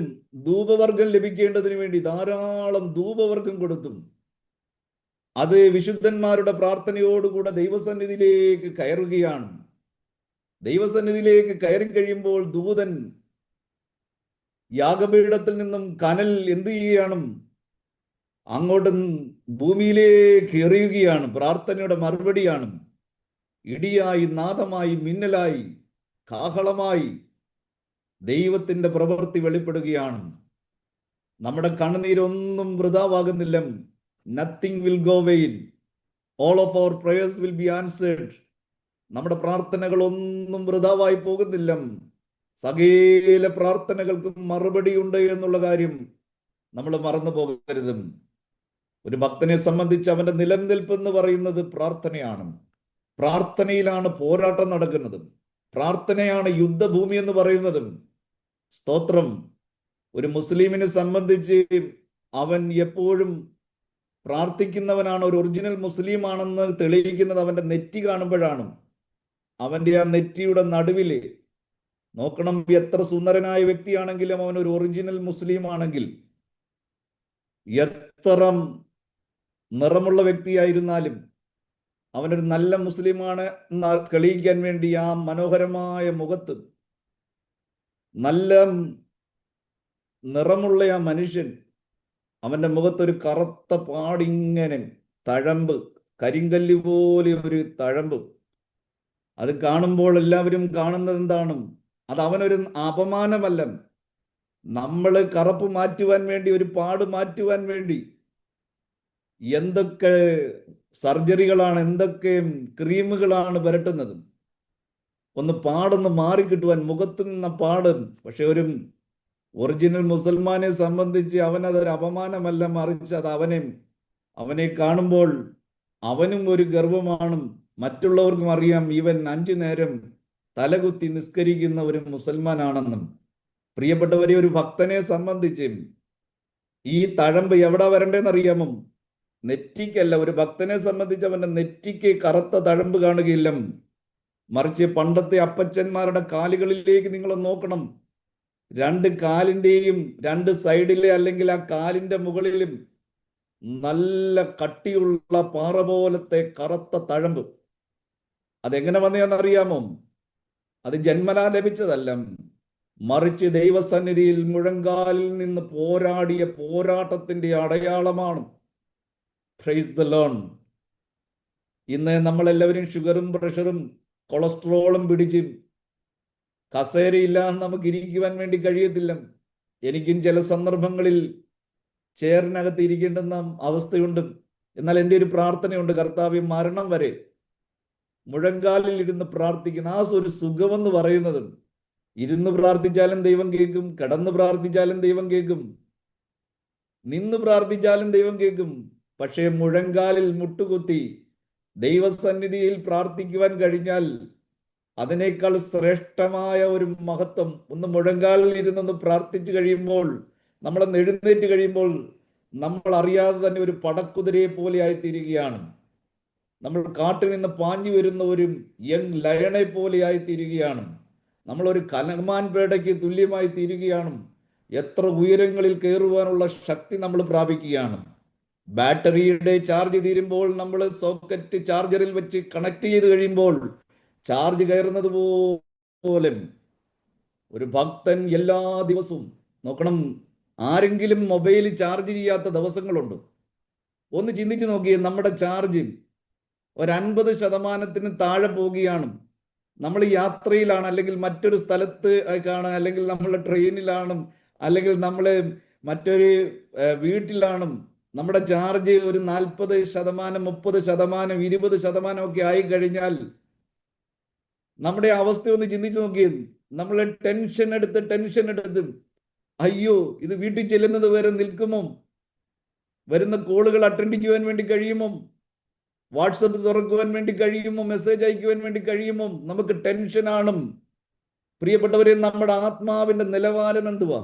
ധൂപവർഗം ലഭിക്കേണ്ടതിന് വേണ്ടി ധാരാളം ധൂപവർഗം കൊടുത്തു. അത് വിശുദ്ധന്മാരുടെ പ്രാർത്ഥനയോടുകൂടെ ദൈവസന്നിധിയിലേക്ക് കയറുകയാണ്. ദൈവസന്നിധിയിലേക്ക് കയറി കഴിയുമ്പോൾ ദൂതൻ യാഗപീഠത്തിൽ നിന്നും കനൽ എന്ത് ചെയ്യുകയാണ്? അങ്ങോട്ട് ഭൂമിയിലേക്ക് എറിയുകയാണ്. പ്രാർത്ഥനയുടെ മറുപടിയാണ്. ഇടിയായി, നാദമായി, മിന്നലായി, കാഹളമായി ദൈവത്തിന്റെ പ്രവൃത്തി വെളിപ്പെടുകയാണ്. നമ്മുടെ കണ്ണുനീരൊന്നും വൃഥാവാകുന്നില്ല. Nothing will go vain. All of our prayers will be answered. നമ്മുടെ പ്രാർത്ഥനകളൊന്നും വൃഥാവായി പോകുന്നില്ല. സകല പ്രാർത്ഥനകൾക്കും മറുപടി ഉണ്ട് എന്നുള്ള കാര്യം നമ്മൾ മറന്നു പോകരുത്. ഒരു ഭക്തനെ സംബന്ധിച്ച് അവന്റെ നിലനിൽപ്പ് എന്ന് പറയുന്നത് പ്രാർത്ഥനയാണ്. പ്രാർത്ഥനയിലാണ് പോരാട്ടം നടക്കുന്നത്. പ്രാർത്ഥനയാണ് യുദ്ധഭൂമി എന്ന് പറയുന്നത്. സ്തോത്രം. ഒരു മുസ്ലിമിനെ സംബന്ധിച്ച് അവൻ എപ്പോഴും പ്രാർത്ഥിക്കുന്നവനാണ്, ഒരു ഒറിജിനൽ മുസ്ലിം ആണെന്ന് തെളിയിക്കുന്നത് അവന്റെ നെറ്റി കാണുമ്പോഴാണ്. അവന്റെ ആ നെറ്റിയുടെ നടുവില് നോക്കണം. എത്ര സുന്ദരനായ വ്യക്തിയാണെങ്കിലും അവൻ ഒരു ഒറിജിനൽ മുസ്ലിം ആണെങ്കിൽ, എത്ര നിറമുള്ള വ്യക്തിയായിരുന്നാലും അവനൊരു നല്ല മുസ്ലിമാണ് എന്ന് തെളിയിക്കാൻ വേണ്ടി ആ മനോഹരമായ മുഖത്ത് നല്ല നിറമുള്ള ആ മനുഷ്യൻ, അവന്റെ മുഖത്തൊരു കറുത്ത പാടിങ്ങനെ തഴമ്പ്, കരിങ്കല്ല് പോലെ ഒരു തഴമ്പ്. അത് കാണുമ്പോൾ എല്ലാവരും കാണുന്നത് എന്താണ്? അത് അവനൊരു അപമാനമല്ല. നമ്മൾ കറുപ്പ് മാറ്റുവാൻ വേണ്ടി, ഒരു പാട് മാറ്റുവാൻ വേണ്ടി എന്തൊക്കെ സർജറികളാണ്, എന്തൊക്കെ ക്രീമുകളാണ് പുരട്ടുന്നത്. ഒന്ന് പാടൊന്ന് മാറിക്കിട്ടുവാൻ, മുഖത്ത് നിന്ന പാട്. പക്ഷെ ഒരു ഒറിജിനൽ മുസൽമാനെ സംബന്ധിച്ച് അവനതൊരു അപമാനമല്ല, മറിച്ച് അത് അവനെ കാണുമ്പോൾ അവനും ഒരു ഗർവമാണ്. മറ്റുള്ളവർക്കും അറിയാം ഇവൻ 5 നേരം തലകുത്തി നിസ്കരിക്കുന്ന ഒരു മുസൽമാനാണെന്നും. പ്രിയപ്പെട്ടവരെ, ഒരു ഭക്തനെ സംബന്ധിച്ച് ഈ തഴമ്പ് എവിടെ വരണ്ടേന്ന് അറിയാമോ? നെറ്റിക്കല്ല. ഒരു ഭക്തനെ സംബന്ധിച്ച് അവന്റെ നെറ്റിക്ക് കറുത്ത തഴമ്പ് കാണുകയില്ല, മറിച്ച് പണ്ടത്തെ അപ്പച്ചന്മാരുടെ കാലുകളിലേക്ക് നിങ്ങൾ നോക്കണം. രണ്ട് കാലിൻ്റെയും രണ്ട് സൈഡിലെ അല്ലെങ്കിൽ ആ കാലിൻ്റെ മുകളിലും നല്ല കട്ടിയുള്ള പാറ പോലത്തെ കറുത്ത തഴമ്പ്. അതെങ്ങനെ വന്നതെന്നറിയാമോ? അത് ജന്മനാ ലഭിച്ചതല്ല, മറിച്ച് ദൈവസന്നിധിയിൽ മുഴങ്കാലിൽ നിന്ന് പോരാടിയ പോരാട്ടത്തിന്റെ അടയാളമാണ്. Praise the Lord. ഇന്ന് നമ്മളെല്ലാവരും ഷുഗറും പ്രഷറും കൊളസ്ട്രോളും പിടിച്ച് കസേരയില്ലാതെ നമുക്ക് ഇരിക്കുവാൻ വേണ്ടി കഴിയത്തില്ല. എനിക്കും ചില സന്ദർഭങ്ങളിൽ ചെയറിനകത്ത് ഇരിക്കേണ്ടുന്ന അവസ്ഥയുണ്ട്. എന്നാൽ എൻ്റെ ഒരു പ്രാർത്ഥനയുണ്ട്, കർത്താവേ, മരണം വരെ മുഴങ്കാലിൽ ഇരുന്ന് പ്രാർത്ഥിക്കുന്ന ആ ഒരു സുഖമെന്ന് പറയുന്നത്, ഇരുന്ന് പ്രാർത്ഥിച്ചാലും ദൈവം കേൾക്കും, കിടന്ന് പ്രാർത്ഥിച്ചാലും ദൈവം കേൾക്കും, നിന്ന് പ്രാർത്ഥിച്ചാലും ദൈവം കേൾക്കും. പക്ഷേ മുഴങ്കാലിൽ മുട്ടുകുത്തി ദൈവസന്നിധിയിൽ പ്രാർത്ഥിക്കുവാൻ കഴിഞ്ഞാൽ അതിനേക്കാൾ ശ്രേഷ്ഠമായ ഒരു മഹത്വം. ഒന്ന് മുഴങ്കാലിൽ ഇരുന്നൊന്ന് പ്രാർത്ഥിച്ചു കഴിയുമ്പോൾ, നമ്മളൊന്ന് എഴുന്നേറ്റ് കഴിയുമ്പോൾ നമ്മൾ അറിയാതെ തന്നെ ഒരു പടക്കുതിരയെ പോലെ ആയിത്തീരുകയാണ്. നമ്മൾ കാട്ടിൽ നിന്ന് പാഞ്ഞു വരുന്ന ഒരു യങ് ലയണെ പോലെ ആയിത്തീരുകയാണ്. നമ്മളൊരു കലമാൻ പേടയ്ക്ക് തുല്യമായി തീരുകയാണ്. എത്ര ഉയരങ്ങളിൽ കയറുവാനുള്ള ശക്തി നമ്മൾ പ്രാപിക്കുകയാണ്. ബാറ്ററിയുടെ ചാർജ് തീരുമ്പോൾ നമ്മൾ സോക്കറ്റ് ചാർജറിൽ വെച്ച് കണക്ട് ചെയ്ത് കഴിയുമ്പോൾ ചാർജ് കയറുന്നത് പോലെ ഒരു ഭക്തൻ എല്ലാ ദിവസവും നോക്കണം. ആരെങ്കിലും മൊബൈൽ ചാർജ് ചെയ്യാത്ത ദിവസങ്ങളുണ്ട്? ഒന്ന് ചിന്തിച്ചു നോക്കിയേ. നമ്മുടെ ചാർജ് ഒരു 50% താഴെ പോവുകയാണ്. നമ്മൾ യാത്രയിലാണ്, അല്ലെങ്കിൽ മറ്റൊരു സ്ഥലത്ത് കാണാം, അല്ലെങ്കിൽ നമ്മൾ ട്രെയിനിലാണ്, അല്ലെങ്കിൽ നമ്മൾ മറ്റൊരു വീട്ടിലാണ്. നമ്മുടെ ചാർജ് ഒരു 40%, 30%, 20% ഒക്കെ ആയി കഴിഞ്ഞാൽ നമ്മുടെ അവസ്ഥ ഒന്ന് ചിന്തിച്ചു നോക്കിയേ. നമ്മൾ ടെൻഷൻ എടുത്ത് അയ്യോ, ഇത് വീട്ടിൽ ചെല്ലുന്നത് വരെ നിൽക്കുമോ? വരുന്ന കോളുകൾ അറ്റൻഡ് ചെയ്യുവാൻ വേണ്ടി കഴിയുമോ? വാട്സപ്പ് തുറക്കുവാൻ വേണ്ടി കഴിയുമോ? മെസ്സേജ് അയക്കുവാൻ വേണ്ടി കഴിയുമോ? നമുക്ക് ടെൻഷനാണ്. പ്രിയപ്പെട്ടവരെ, നമ്മുടെ ആത്മാവിന്റെ നിലവാരം എന്തുവാ?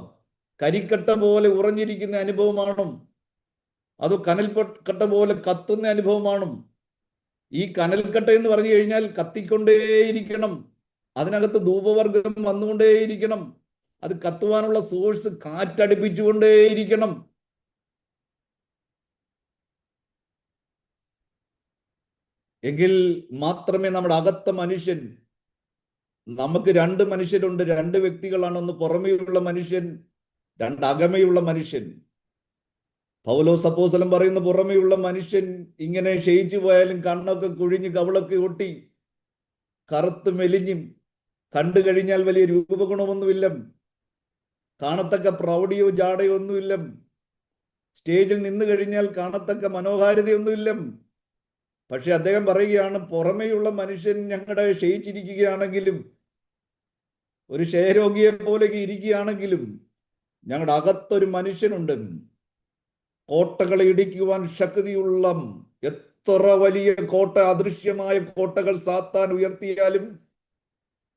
കരിക്കട്ട പോലെ ഉറഞ്ഞിരിക്കുന്ന അനുഭവമാണോ? അതോ കനൽക്കട്ട പോലെ കത്തുന്ന അനുഭവമാണോ? ഈ കനൽക്കട്ട എന്ന് പറഞ്ഞു കഴിഞ്ഞാൽ കത്തിക്കൊണ്ടേയിരിക്കണം. അതിനകത്ത് ധൂപവർഗം വന്നുകൊണ്ടേയിരിക്കണം. അത് കത്തുവാനുള്ള സോഴ്സ് കാറ്റടിപ്പിച്ചുകൊണ്ടേയിരിക്കണം. എങ്കിൽ മാത്രമേ നമ്മുടെ അകത്ത മനുഷ്യൻ, നമുക്ക് രണ്ട് മനുഷ്യരുണ്ട്, രണ്ട് വ്യക്തികളാണ്. ഒന്ന് പുറമേയുള്ള മനുഷ്യൻ, രണ്ട് അകമയുള്ള മനുഷ്യൻ. പൗലോസ് അപ്പോസ്തലൻ പറയുന്ന പുറമേയുള്ള മനുഷ്യൻ ഇങ്ങനെ ക്ഷയിച്ചു പോയാലും കണ്ണൊക്കെ കുഴിഞ്ഞ് കവിളൊക്കെ ഒട്ടി കറുത്ത് മെലിഞ്ഞും കണ്ടു കഴിഞ്ഞാൽ വലിയ രൂപഗുണമൊന്നുമില്ല, കാണത്തക്ക പ്രൗഢിയോ ജാടയോ ഒന്നുമില്ല, സ്റ്റേജിൽ നിന്ന് കഴിഞ്ഞാൽ കാണത്തക്ക മനോഹാരിതയൊന്നുമില്ല. പക്ഷെ അദ്ദേഹം പറയുകയാണ്, പുറമേയുള്ള മനുഷ്യൻ ഞങ്ങളുടെ ക്ഷയിച്ചിരിക്കുകയാണെങ്കിലും, ഒരു ക്ഷയരോഗിയെ പോലെ ഇരിക്കുകയാണെങ്കിലും, ഞങ്ങളുടെ അകത്തൊരു മനുഷ്യനുണ്ട്. കോട്ടകളെ ഇടിക്കുവാൻ ശക്തിയുള്ള, എത്ര വലിയ കോട്ട, അദൃശ്യമായ കോട്ടകൾ സാത്താൻ ഉയർത്തിയാലും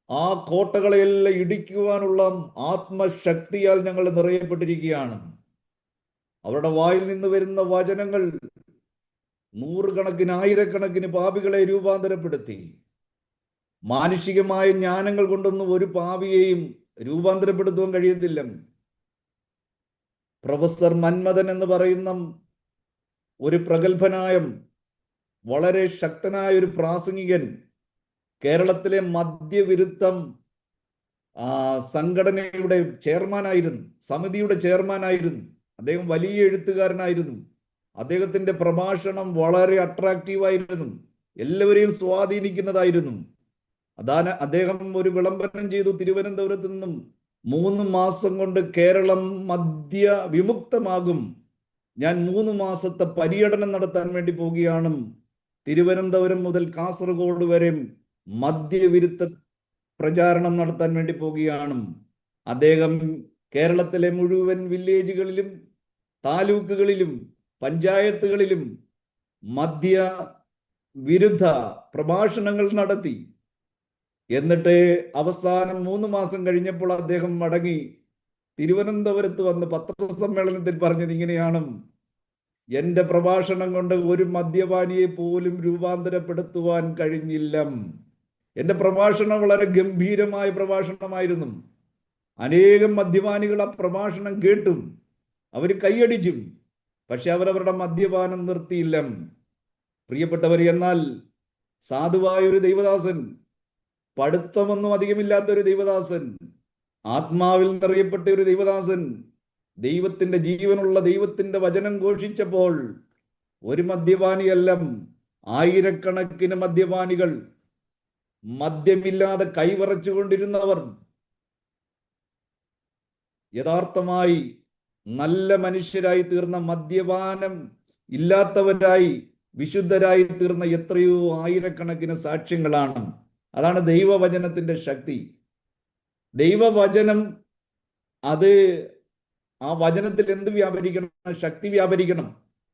ആ കോട്ടകളെയെല്ലാം ഇടിക്കുവാനുള്ള ആത്മശക്തിയാൽ ഞങ്ങൾ നിറയപ്പെട്ടിരിക്കുകയാണ്. അവരുടെ വായിൽ നിന്ന് വരുന്ന വചനങ്ങൾ നൂറുകണക്കിന് ആയിരക്കണക്കിന് പാപികളെ രൂപാന്തരപ്പെടുത്തി. മാനുഷികമായ ജ്ഞാനങ്ങൾ കൊണ്ടൊന്നും ഒരു പാപിയെയും രൂപാന്തരപ്പെടുത്തുവാൻ കഴിയത്തില്ല. പ്രൊഫസർ മന്മഥൻ എന്ന് പറയുന്ന ഒരു പ്രഗത്ഭനായ, വളരെ ശക്തനായ ഒരു പ്രാസംഗികൻ കേരളത്തിലെ മദ്യവിരുദ്ധം സംഘടനയുടെ ചെയർമാനായിരുന്നു, സമിതിയുടെ ചെയർമാനായിരുന്നു. അദ്ദേഹം വലിയ എഴുത്തുകാരനായിരുന്നു. അദ്ദേഹത്തിന്റെ പ്രഭാഷണം വളരെ അട്രാക്റ്റീവായിരുന്നു, എല്ലാവരെയും സ്വാധീനിക്കുന്നതായിരുന്നു. അദ്ദേഹം ഒരു വിളംബരം ചെയ്തു, തിരുവനന്തപുരത്ത് നിന്നും 3 മാസം കൊണ്ട് കേരളം മദ്യ വിമുക്തമാകും. ഞാൻ 3 മാസത്തെ പര്യടനം നടത്താൻ വേണ്ടി പോവുകയാണ്. തിരുവനന്തപുരം മുതൽ കാസർഗോഡ് വരെ മദ്യവിരുദ്ധ പ്രചാരണം നടത്താൻ വേണ്ടി പോവുകയാണ്. അദ്ദേഹം കേരളത്തിലെ മുഴുവൻ വില്ലേജുകളിലും താലൂക്കുകളിലും പഞ്ചായത്തുകളിലും മദ്യ വിരുദ്ധ പ്രഭാഷണങ്ങൾ നടത്തി. എന്നിട്ട് അവസാനം 3 മാസം കഴിഞ്ഞപ്പോൾ അദ്ദേഹം മടങ്ങി തിരുവനന്തപുരത്ത് വന്ന് പത്രസമ്മേളനത്തിൽ പറഞ്ഞത് ഇങ്ങനെയാണ്: എന്റെ പ്രഭാഷണം കൊണ്ട് ഒരു മദ്യപാനിയെ പോലും രൂപാന്തരപ്പെടുത്തുവാൻ കഴിഞ്ഞില്ല. എന്റെ പ്രഭാഷണം വളരെ ഗംഭീരമായ പ്രഭാഷണമായിരുന്നു. അനേകം മദ്യപാനികൾ ആ പ്രഭാഷണം കേട്ടും അവർ കൈയടിച്ചും, പക്ഷെ അവരവരുടെ മദ്യപാനം നിർത്തിയില്ല. പ്രിയപ്പെട്ടവർ, എന്നാൽ സാധുവായ ഒരു ദൈവദാസൻ, പഠിത്തമൊന്നും അധികമില്ലാത്ത ഒരു ദൈവദാസൻ, ആത്മാവിൽ നിറയപ്പെട്ട ഒരു ദൈവദാസൻ ദൈവത്തിന്റെ ജീവനുള്ള ദൈവത്തിന്റെ വചനം ഘോഷിച്ചപ്പോൾ ഒരു മദ്യപാനിയല്ല, ആയിരക്കണക്കിന് മദ്യപാനികൾ, മദ്യമില്ലാതെ കൈവറച്ചുകൊണ്ടിരുന്നവർ യഥാർത്ഥമായി നല്ല മനുഷ്യരായി തീർന്ന, മദ്യപാനം ഇല്ലാത്തവരായി വിശുദ്ധരായി തീർന്ന എത്രയോ ആയിരക്കണക്കിന് സാക്ഷ്യങ്ങളാണ്. അതാണ് ദൈവവചനത്തിന്റെ ശക്തി. ദൈവവചനം, അത് ആ വചനത്തിൽ എന്ത് വ്യാപരിക്കണം? ശക്തി വ്യാപരിക്കണം.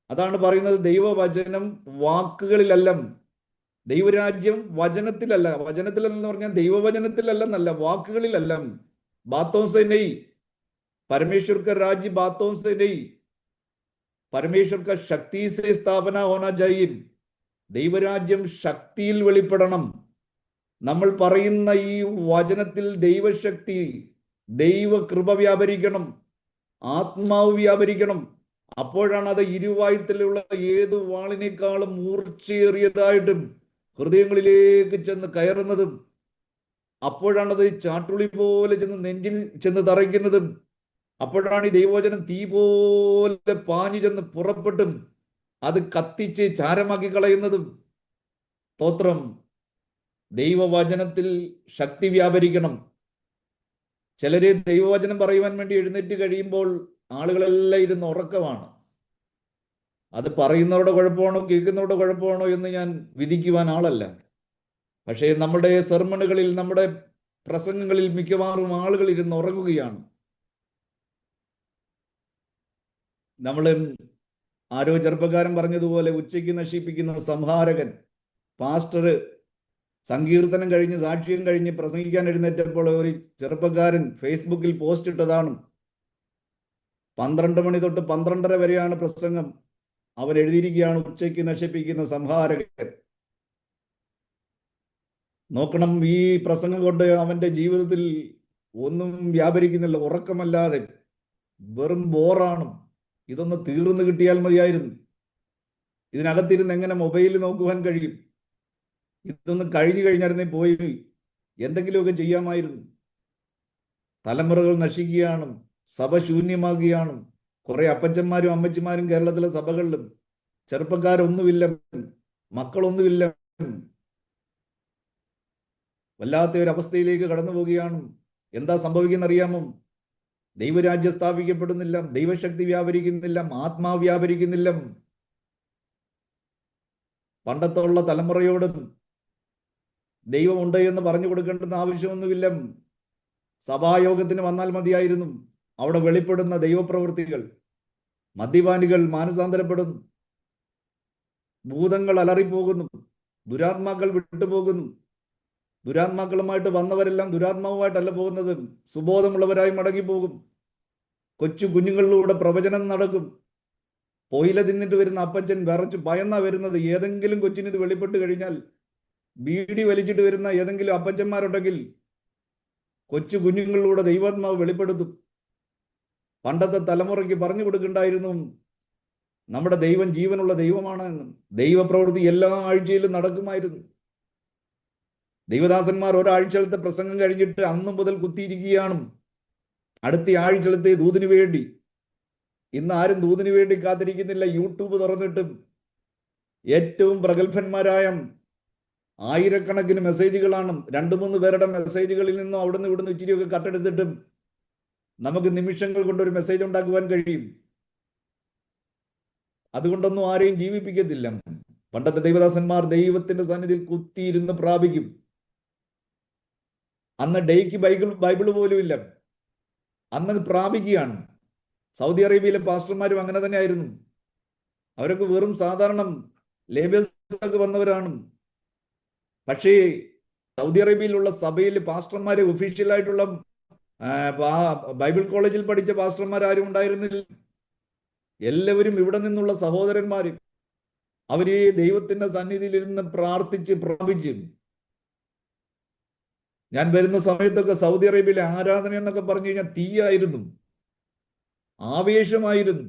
അതാണ് പറയുന്നത്, ദൈവവചനം വാക്കുകളിലല്ല, ദൈവരാജ്യം വചനത്തിലല്ല. വചനത്തിലെന്ന് പറഞ്ഞാൽ ദൈവവചനത്തിലല്ലെന്നല്ല, വാക്കുകളിലല്ല. बातों से नहीं, परमेश्वर का राज्य बातों से नहीं, परमेश्वर का शक्ति से स्थापना होना चाहिए. ദൈവരാജ്യം ശക്തിയിൽ വെളിപ്പെടണം. നമ്മൾ പറയുന്ന ഈ വചനത്തിൽ ദൈവശക്തി, ദൈവകൃപ വ്യാപരിക്കണം, ആത്മാവ് വ്യാപരിക്കണം. അപ്പോഴാണ് അത് ഇരുവായുത്തിലുള്ള ഏത് വാളിനേക്കാളും മൂർച്ചയേറിയതായിട്ടും ഹൃദയങ്ങളിലേക്ക് ചെന്ന് കയറുന്നതും, അപ്പോഴാണത് ചാട്ടുളി പോലെ ചെന്ന് നെഞ്ചിൽ ചെന്ന് തറയ്ക്കുന്നതും, അപ്പോഴാണ് ഈ ദൈവവചനം തീ പോലെ പാഞ്ഞു ചെന്ന് പുറപ്പെട്ടും അത് കത്തിച്ച് ചാരമാക്കി കളയുന്നതും. സ്തോത്രം. ദൈവവചനത്തിൽ ശക്തി വ്യാപരിക്കണം. ചിലര് ദൈവവചനം പറയുവാൻ വേണ്ടി എഴുന്നേറ്റ് കഴിയുമ്പോൾ ആളുകളെല്ലാം ഇരുന്ന് ഉറക്കമാണ്. അത് പറയുന്നവരുടെ കുഴപ്പമാണോ കേൾക്കുന്നവരുടെ കുഴപ്പമാണോ എന്ന് ഞാൻ വിധിക്കുവാൻ ആളല്ല. പക്ഷേ നമ്മുടെ സെർമണുകളിൽ, നമ്മുടെ പ്രസംഗങ്ങളിൽ മിക്കവാറും ആളുകൾ ഇരുന്ന് ഉറങ്ങുകയാണ്. നമ്മൾ ആരോ ചെറുപ്പക്കാരൻ പറഞ്ഞതുപോലെ, ഉച്ചയ്ക്ക് നശിപ്പിക്കുന്ന സംഹാരകൻ. പാസ്റ്റർ സങ്കീർത്തനം കഴിഞ്ഞ്, സാക്ഷ്യം കഴിഞ്ഞ് പ്രസംഗിക്കാൻ എഴുന്നേറ്റപ്പോൾ ഒരു ചെറുപ്പക്കാരൻ ഫേസ്ബുക്കിൽ പോസ്റ്റ് ഇട്ടതാണ്. 12 മണി തൊട്ട് 12:30 വരെയാണ് പ്രസംഗം. അവൻ എഴുതിയിരിക്കുകയാണ്, ഉച്ചയ്ക്ക് നശിപ്പിക്കുന്ന സംഹാരകൻ. നോക്കണം, ഈ പ്രസംഗം കൊണ്ട് അവന്റെ ജീവിതത്തിൽ ഒന്നും വ്യാപരിക്കുന്നില്ല. ഉറക്കമല്ലാതെ വെറും ബോറാണ്. ഇതൊന്ന് തീർന്നു കിട്ടിയാൽ മതിയായിരുന്നു. ഇതിനകത്തിരുന്ന് എങ്ങനെ മൊബൈൽ നോക്കുവാൻ കഴിയും? ഇതൊന്ന് കഴിഞ്ഞു കഴിഞ്ഞായിരുന്നേ പോയി എന്തെങ്കിലുമൊക്കെ ചെയ്യാമായിരുന്നു. തലമുറകൾ നശിക്കുകയാണ്, സഭ ശൂന്യമാകുകയാണ്. കുറെ അപ്പച്ചന്മാരും അമ്മച്ചിമാരും കേരളത്തിലെ സഭകളിലും. ചെറുപ്പക്കാരൊന്നുമില്ല, മക്കളൊന്നുമില്ല. വല്ലാത്ത ഒരു അവസ്ഥയിലേക്ക് കടന്നു പോവുകയാണ്. എന്താ സംഭവിക്കുന്ന അറിയാമോ? ദൈവരാജ്യം സ്ഥാപിക്കപ്പെടുന്നില്ല, ദൈവശക്തി വ്യാപരിക്കുന്നില്ല, ആത്മാവ് വ്യാപരിക്കുന്നില്ല. പണ്ടത്തുള്ള തലമുറയോടും ദൈവമുണ്ട് എന്ന് പറഞ്ഞു കൊടുക്കേണ്ടുന്ന ആവശ്യമൊന്നുമില്ല. സഭായോഗത്തിന് വന്നാൽ മതിയായിരുന്നു. അവിടെ വെളിപ്പെടുന്ന ദൈവപ്രവൃത്തികൾ. മദ്യപാനികൾ മാനസാന്തരപ്പെടുന്നു, ഭൂതങ്ങൾ അലറിപ്പോകുന്നു, ദുരാത്മാക്കൾ വിട്ടുപോകുന്നു. ദുരാത്മാക്കളുമായിട്ട് വന്നവരെല്ലാം ദുരാത്മാവുമായിട്ടല്ല പോകുന്നത്, സുബോധമുള്ളവരായി മടങ്ങിപ്പോകും. കൊച്ചു കുഞ്ഞുങ്ങളിലൂടെ പ്രവചനം നടക്കും. പൊയില തിന്നിട്ട് വരുന്ന അപ്പച്ചൻ വിറച്ച് ഭയന്നാ വരുന്നത്. ഏതെങ്കിലും കൊച്ചിന് ഇത് വെളിപ്പെട്ട് കഴിഞ്ഞാൽ, ബീഡി വലിച്ചിട്ട് വരുന്ന ഏതെങ്കിലും അപ്പച്ചന്മാരുണ്ടെങ്കിൽ കൊച്ചു കുഞ്ഞുങ്ങളിലൂടെ ദൈവാത്മാവ് വെളിപ്പെടുത്തും. പണ്ടത്തെ തലമുറയ്ക്ക് പറഞ്ഞു കൊടുക്കണ്ടായിരുന്നു, നമ്മുടെ ദൈവം ജീവനുള്ള ദൈവമാണ് എന്നും. ദൈവപ്രവൃത്തി എല്ലാ ആഴ്ചയിലും നടക്കുമായിരുന്നു. ദൈവദാസന്മാർ ഒരാഴ്ചത്തെ പ്രസംഗം കഴിഞ്ഞിട്ട് അന്നു മുതൽ കുത്തിയിരിക്കുകയാണ് അടുത്ത ആഴ്ചത്തെ ദൂതിനു വേണ്ടി. ഇന്ന് ആരും ദൂതിനു വേണ്ടി കാത്തിരിക്കുന്നില്ല. യൂട്യൂബ് തുറന്നിട്ടും ഏറ്റവും പ്രഗത്ഭന്മാരായ ആയിരക്കണക്കിന് മെസ്സേജുകളാണ്. 2-3 പേരുടെ മെസ്സേജുകളിൽ നിന്നും അവിടുന്ന് ഇവിടുന്ന് ഇച്ചിരിയൊക്കെ കട്ടെടുത്തിട്ടും നമുക്ക് നിമിഷങ്ങൾ കൊണ്ടൊരു മെസ്സേജ് ഉണ്ടാക്കുവാൻ കഴിയും. അതുകൊണ്ടൊന്നും ആരെയും ജീവിപ്പിക്കത്തില്ല. പണ്ടത്തെ ദൈവദാസന്മാർ ദൈവത്തിന്റെ സന്നിധിയിൽ കുത്തിയിരുന്ന് പ്രാപിക്കും. അന്ന് ഡേയ്ക്ക് ബൈബിള് പോലും ഇല്ല, അന്ന് പ്രാപിക്കുകയാണ്. സൗദി അറേബ്യയിലെ പാസ്റ്റർമാരും അങ്ങനെ തന്നെ ആയിരുന്നു. അവരൊക്കെ വെറും സാധാരണ ലേബേഴ്സൊക്കെ വന്നവരാണ്. പക്ഷേ സൗദി അറേബ്യയിലുള്ള സഭയിൽ പാസ്റ്റർമാരെ, ഒഫീഷ്യലായിട്ടുള്ള ബൈബിൾ കോളേജിൽ പഠിച്ച പാസ്റ്റർമാർ ആരും ഉണ്ടായിരുന്നില്ല. എല്ലാവരും ഇവിടെ നിന്നുള്ള സഹോദരന്മാര്. അവര് ദൈവത്തിന്റെ സന്നിധിയിൽ ഇരുന്ന് പ്രാർത്ഥിച്ച് പ്രാപിച്ച് ഞാൻ വരുന്ന സമയത്തൊക്കെ സൗദി അറേബ്യയിലെ ആരാധന എന്നൊക്കെ പറഞ്ഞു കഴിഞ്ഞാൽ തീയായിരുന്നു, ആവേശമായിരുന്നു.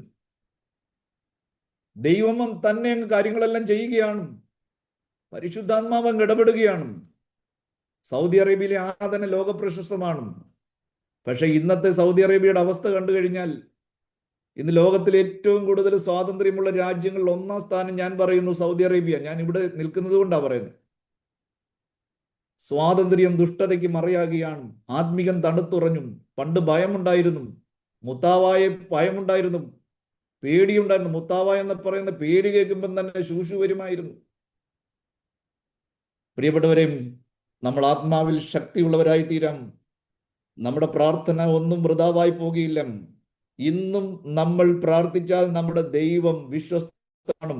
ദൈവം തന്നെ അങ്ങ് കാര്യങ്ങളെല്ലാം ചെയ്യുകയാണ്, പരിശുദ്ധാത്മാവ് അങ്ങ് ഇടപെടുകയാണ്. സൗദി അറേബ്യയിലെ ആരാധന ലോക പ്രശസ്തമാണ്. പക്ഷെ ഇന്നത്തെ സൗദി അറേബ്യയുടെ അവസ്ഥ കണ്ടു കഴിഞ്ഞാൽ, ഇന്ന് ലോകത്തിലെ ഏറ്റവും കൂടുതൽ സ്വാതന്ത്ര്യമുള്ള രാജ്യങ്ങളിൽ ഒന്നാം സ്ഥാനം ഞാൻ പറയുന്നു സൗദി അറേബ്യ. ഞാൻ ഇവിടെ നിൽക്കുന്നത് കൊണ്ടാണ് പറയുന്നത്. സ്വാതന്ത്ര്യം ദുഷ്ടതയ്ക്ക് മറയാകുകയാണ്. ആത്മികം തണുത്തുറഞ്ഞു. പണ്ട് ഭയമുണ്ടായിരുന്നു, മുത്താവായ ഭയമുണ്ടായിരുന്നു, പേടിയുണ്ടായിരുന്നു. മുത്താവായ എന്ന് പറയുന്ന പേര് കേൾക്കുമ്പം തന്നെ ശൂശു വരുമായിരുന്നു. പ്രിയപ്പെട്ടവരെ, നമ്മൾ ആത്മാവിൽ ശക്തിയുള്ളവരായി തീരാം. നമ്മുടെ പ്രാർത്ഥന ഒന്നും വൃഥാവായി പോകുകയില്ല. ഇന്നും നമ്മൾ പ്രാർത്ഥിച്ചാൽ നമ്മുടെ ദൈവം വിശ്വസ്തനാണ്.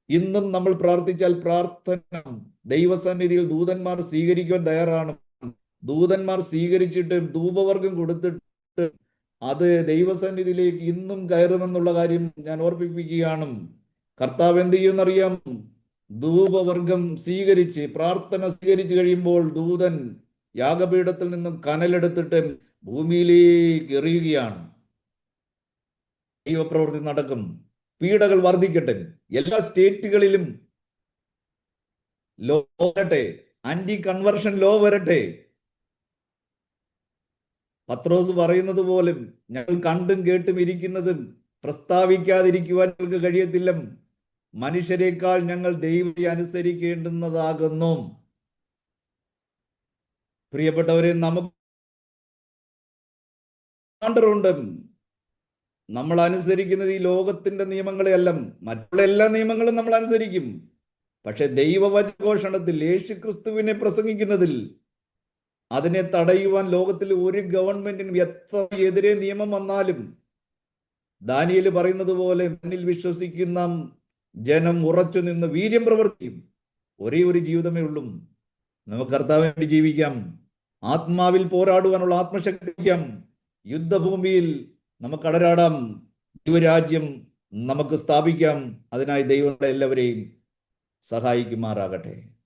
ഇന്നും നമ്മൾ പ്രാർത്ഥിച്ചാൽ പ്രാർത്ഥന ദൈവസന്നിധിയിൽ ദൂതന്മാർ സ്വീകരിക്കുവാൻ തയ്യാറാണ്. ദൂതന്മാർ സ്വീകരിച്ചിട്ട് ധൂപവർഗം കൊടുത്തിട്ട് അത് ദൈവസന്നിധിയിലേക്ക് ഇന്നും കയറുമെന്നുള്ള കാര്യം ഞാൻ ഓർപ്പിപ്പിക്കുകയാണ്. കർത്താവ് എന്ത് ചെയ്യുമെന്നറിയാം? ധൂപവർഗം സ്വീകരിച്ച്, പ്രാർത്ഥന സ്വീകരിച്ചു കഴിയുമ്പോൾ ദൂതൻ യാഗപീഠത്തിൽ നിന്നും കനലെടുത്തിട്ട് ഭൂമിയിലേക്ക് എറിയുകയാണ്. ദൈവപ്രവൃത്തി നടക്കും. പീഡകൾ വർദ്ധിക്കട്ടെ. എല്ലാ സ്റ്റേറ്റുകളിലും ലോ വരട്ടെ, ആന്റി കൺവർഷൻ ലോ വരട്ടെ. പത്രോസ് പറയുന്നത് പോലും, ഞങ്ങൾ കണ്ടും കേട്ടും ഇരിക്കുന്നതും പ്രസ്താവിക്കാതിരിക്കുവാൻ ഞങ്ങൾക്ക് കഴിയത്തില്ല. മനുഷ്യരെക്കാൾ ഞങ്ങൾ ദൈവത്തെ അനുസരിക്കേണ്ടുന്നതാകുന്നു. പ്രിയപ്പെട്ടവരെ, നമുക്ക് നമ്മൾ അനുസരിക്കുന്നത് ഈ ലോകത്തിന്റെ നിയമങ്ങളെ അല്ല. മറ്റുള്ള എല്ലാ നിയമങ്ങളും നമ്മൾ അനുസരിക്കും. പക്ഷെ ദൈവവചനഘോഷണത്തിൽ, യേശു ക്രിസ്തുവിനെ പ്രസംഗിക്കുന്നതിൽ, അതിനെ തടയുവാൻ ലോകത്തിൽ ഒരു ഗവൺമെന്റിനും എത്ര എതിരെ നിയമം വന്നാലും, ദാനിയേൽ പറയുന്നത് പോലെ, എന്നിൽ വിശ്വസിക്കുന്ന ജനം ഉറച്ചു നിന്ന് വീര്യം പ്രവർത്തിക്കും. ഒരേ ഒരു ജീവിതമേ ഉള്ളൂ. നമുക്ക് കർത്താവിന് വേണ്ടി ജീവിക്കാം. ആത്മാവിൽ പോരാടുവാനുള്ള ആത്മശക്തിക്കാം. യുദ്ധഭൂമിയിൽ നമുക്ക് അടരാടാം. ദൈവരാജ്യം നമുക്ക് സ്ഥാപിക്കാം. അതിനായി ദൈവം എല്ലാവരെയും സഹായിക്കുമാറാകട്ടെ.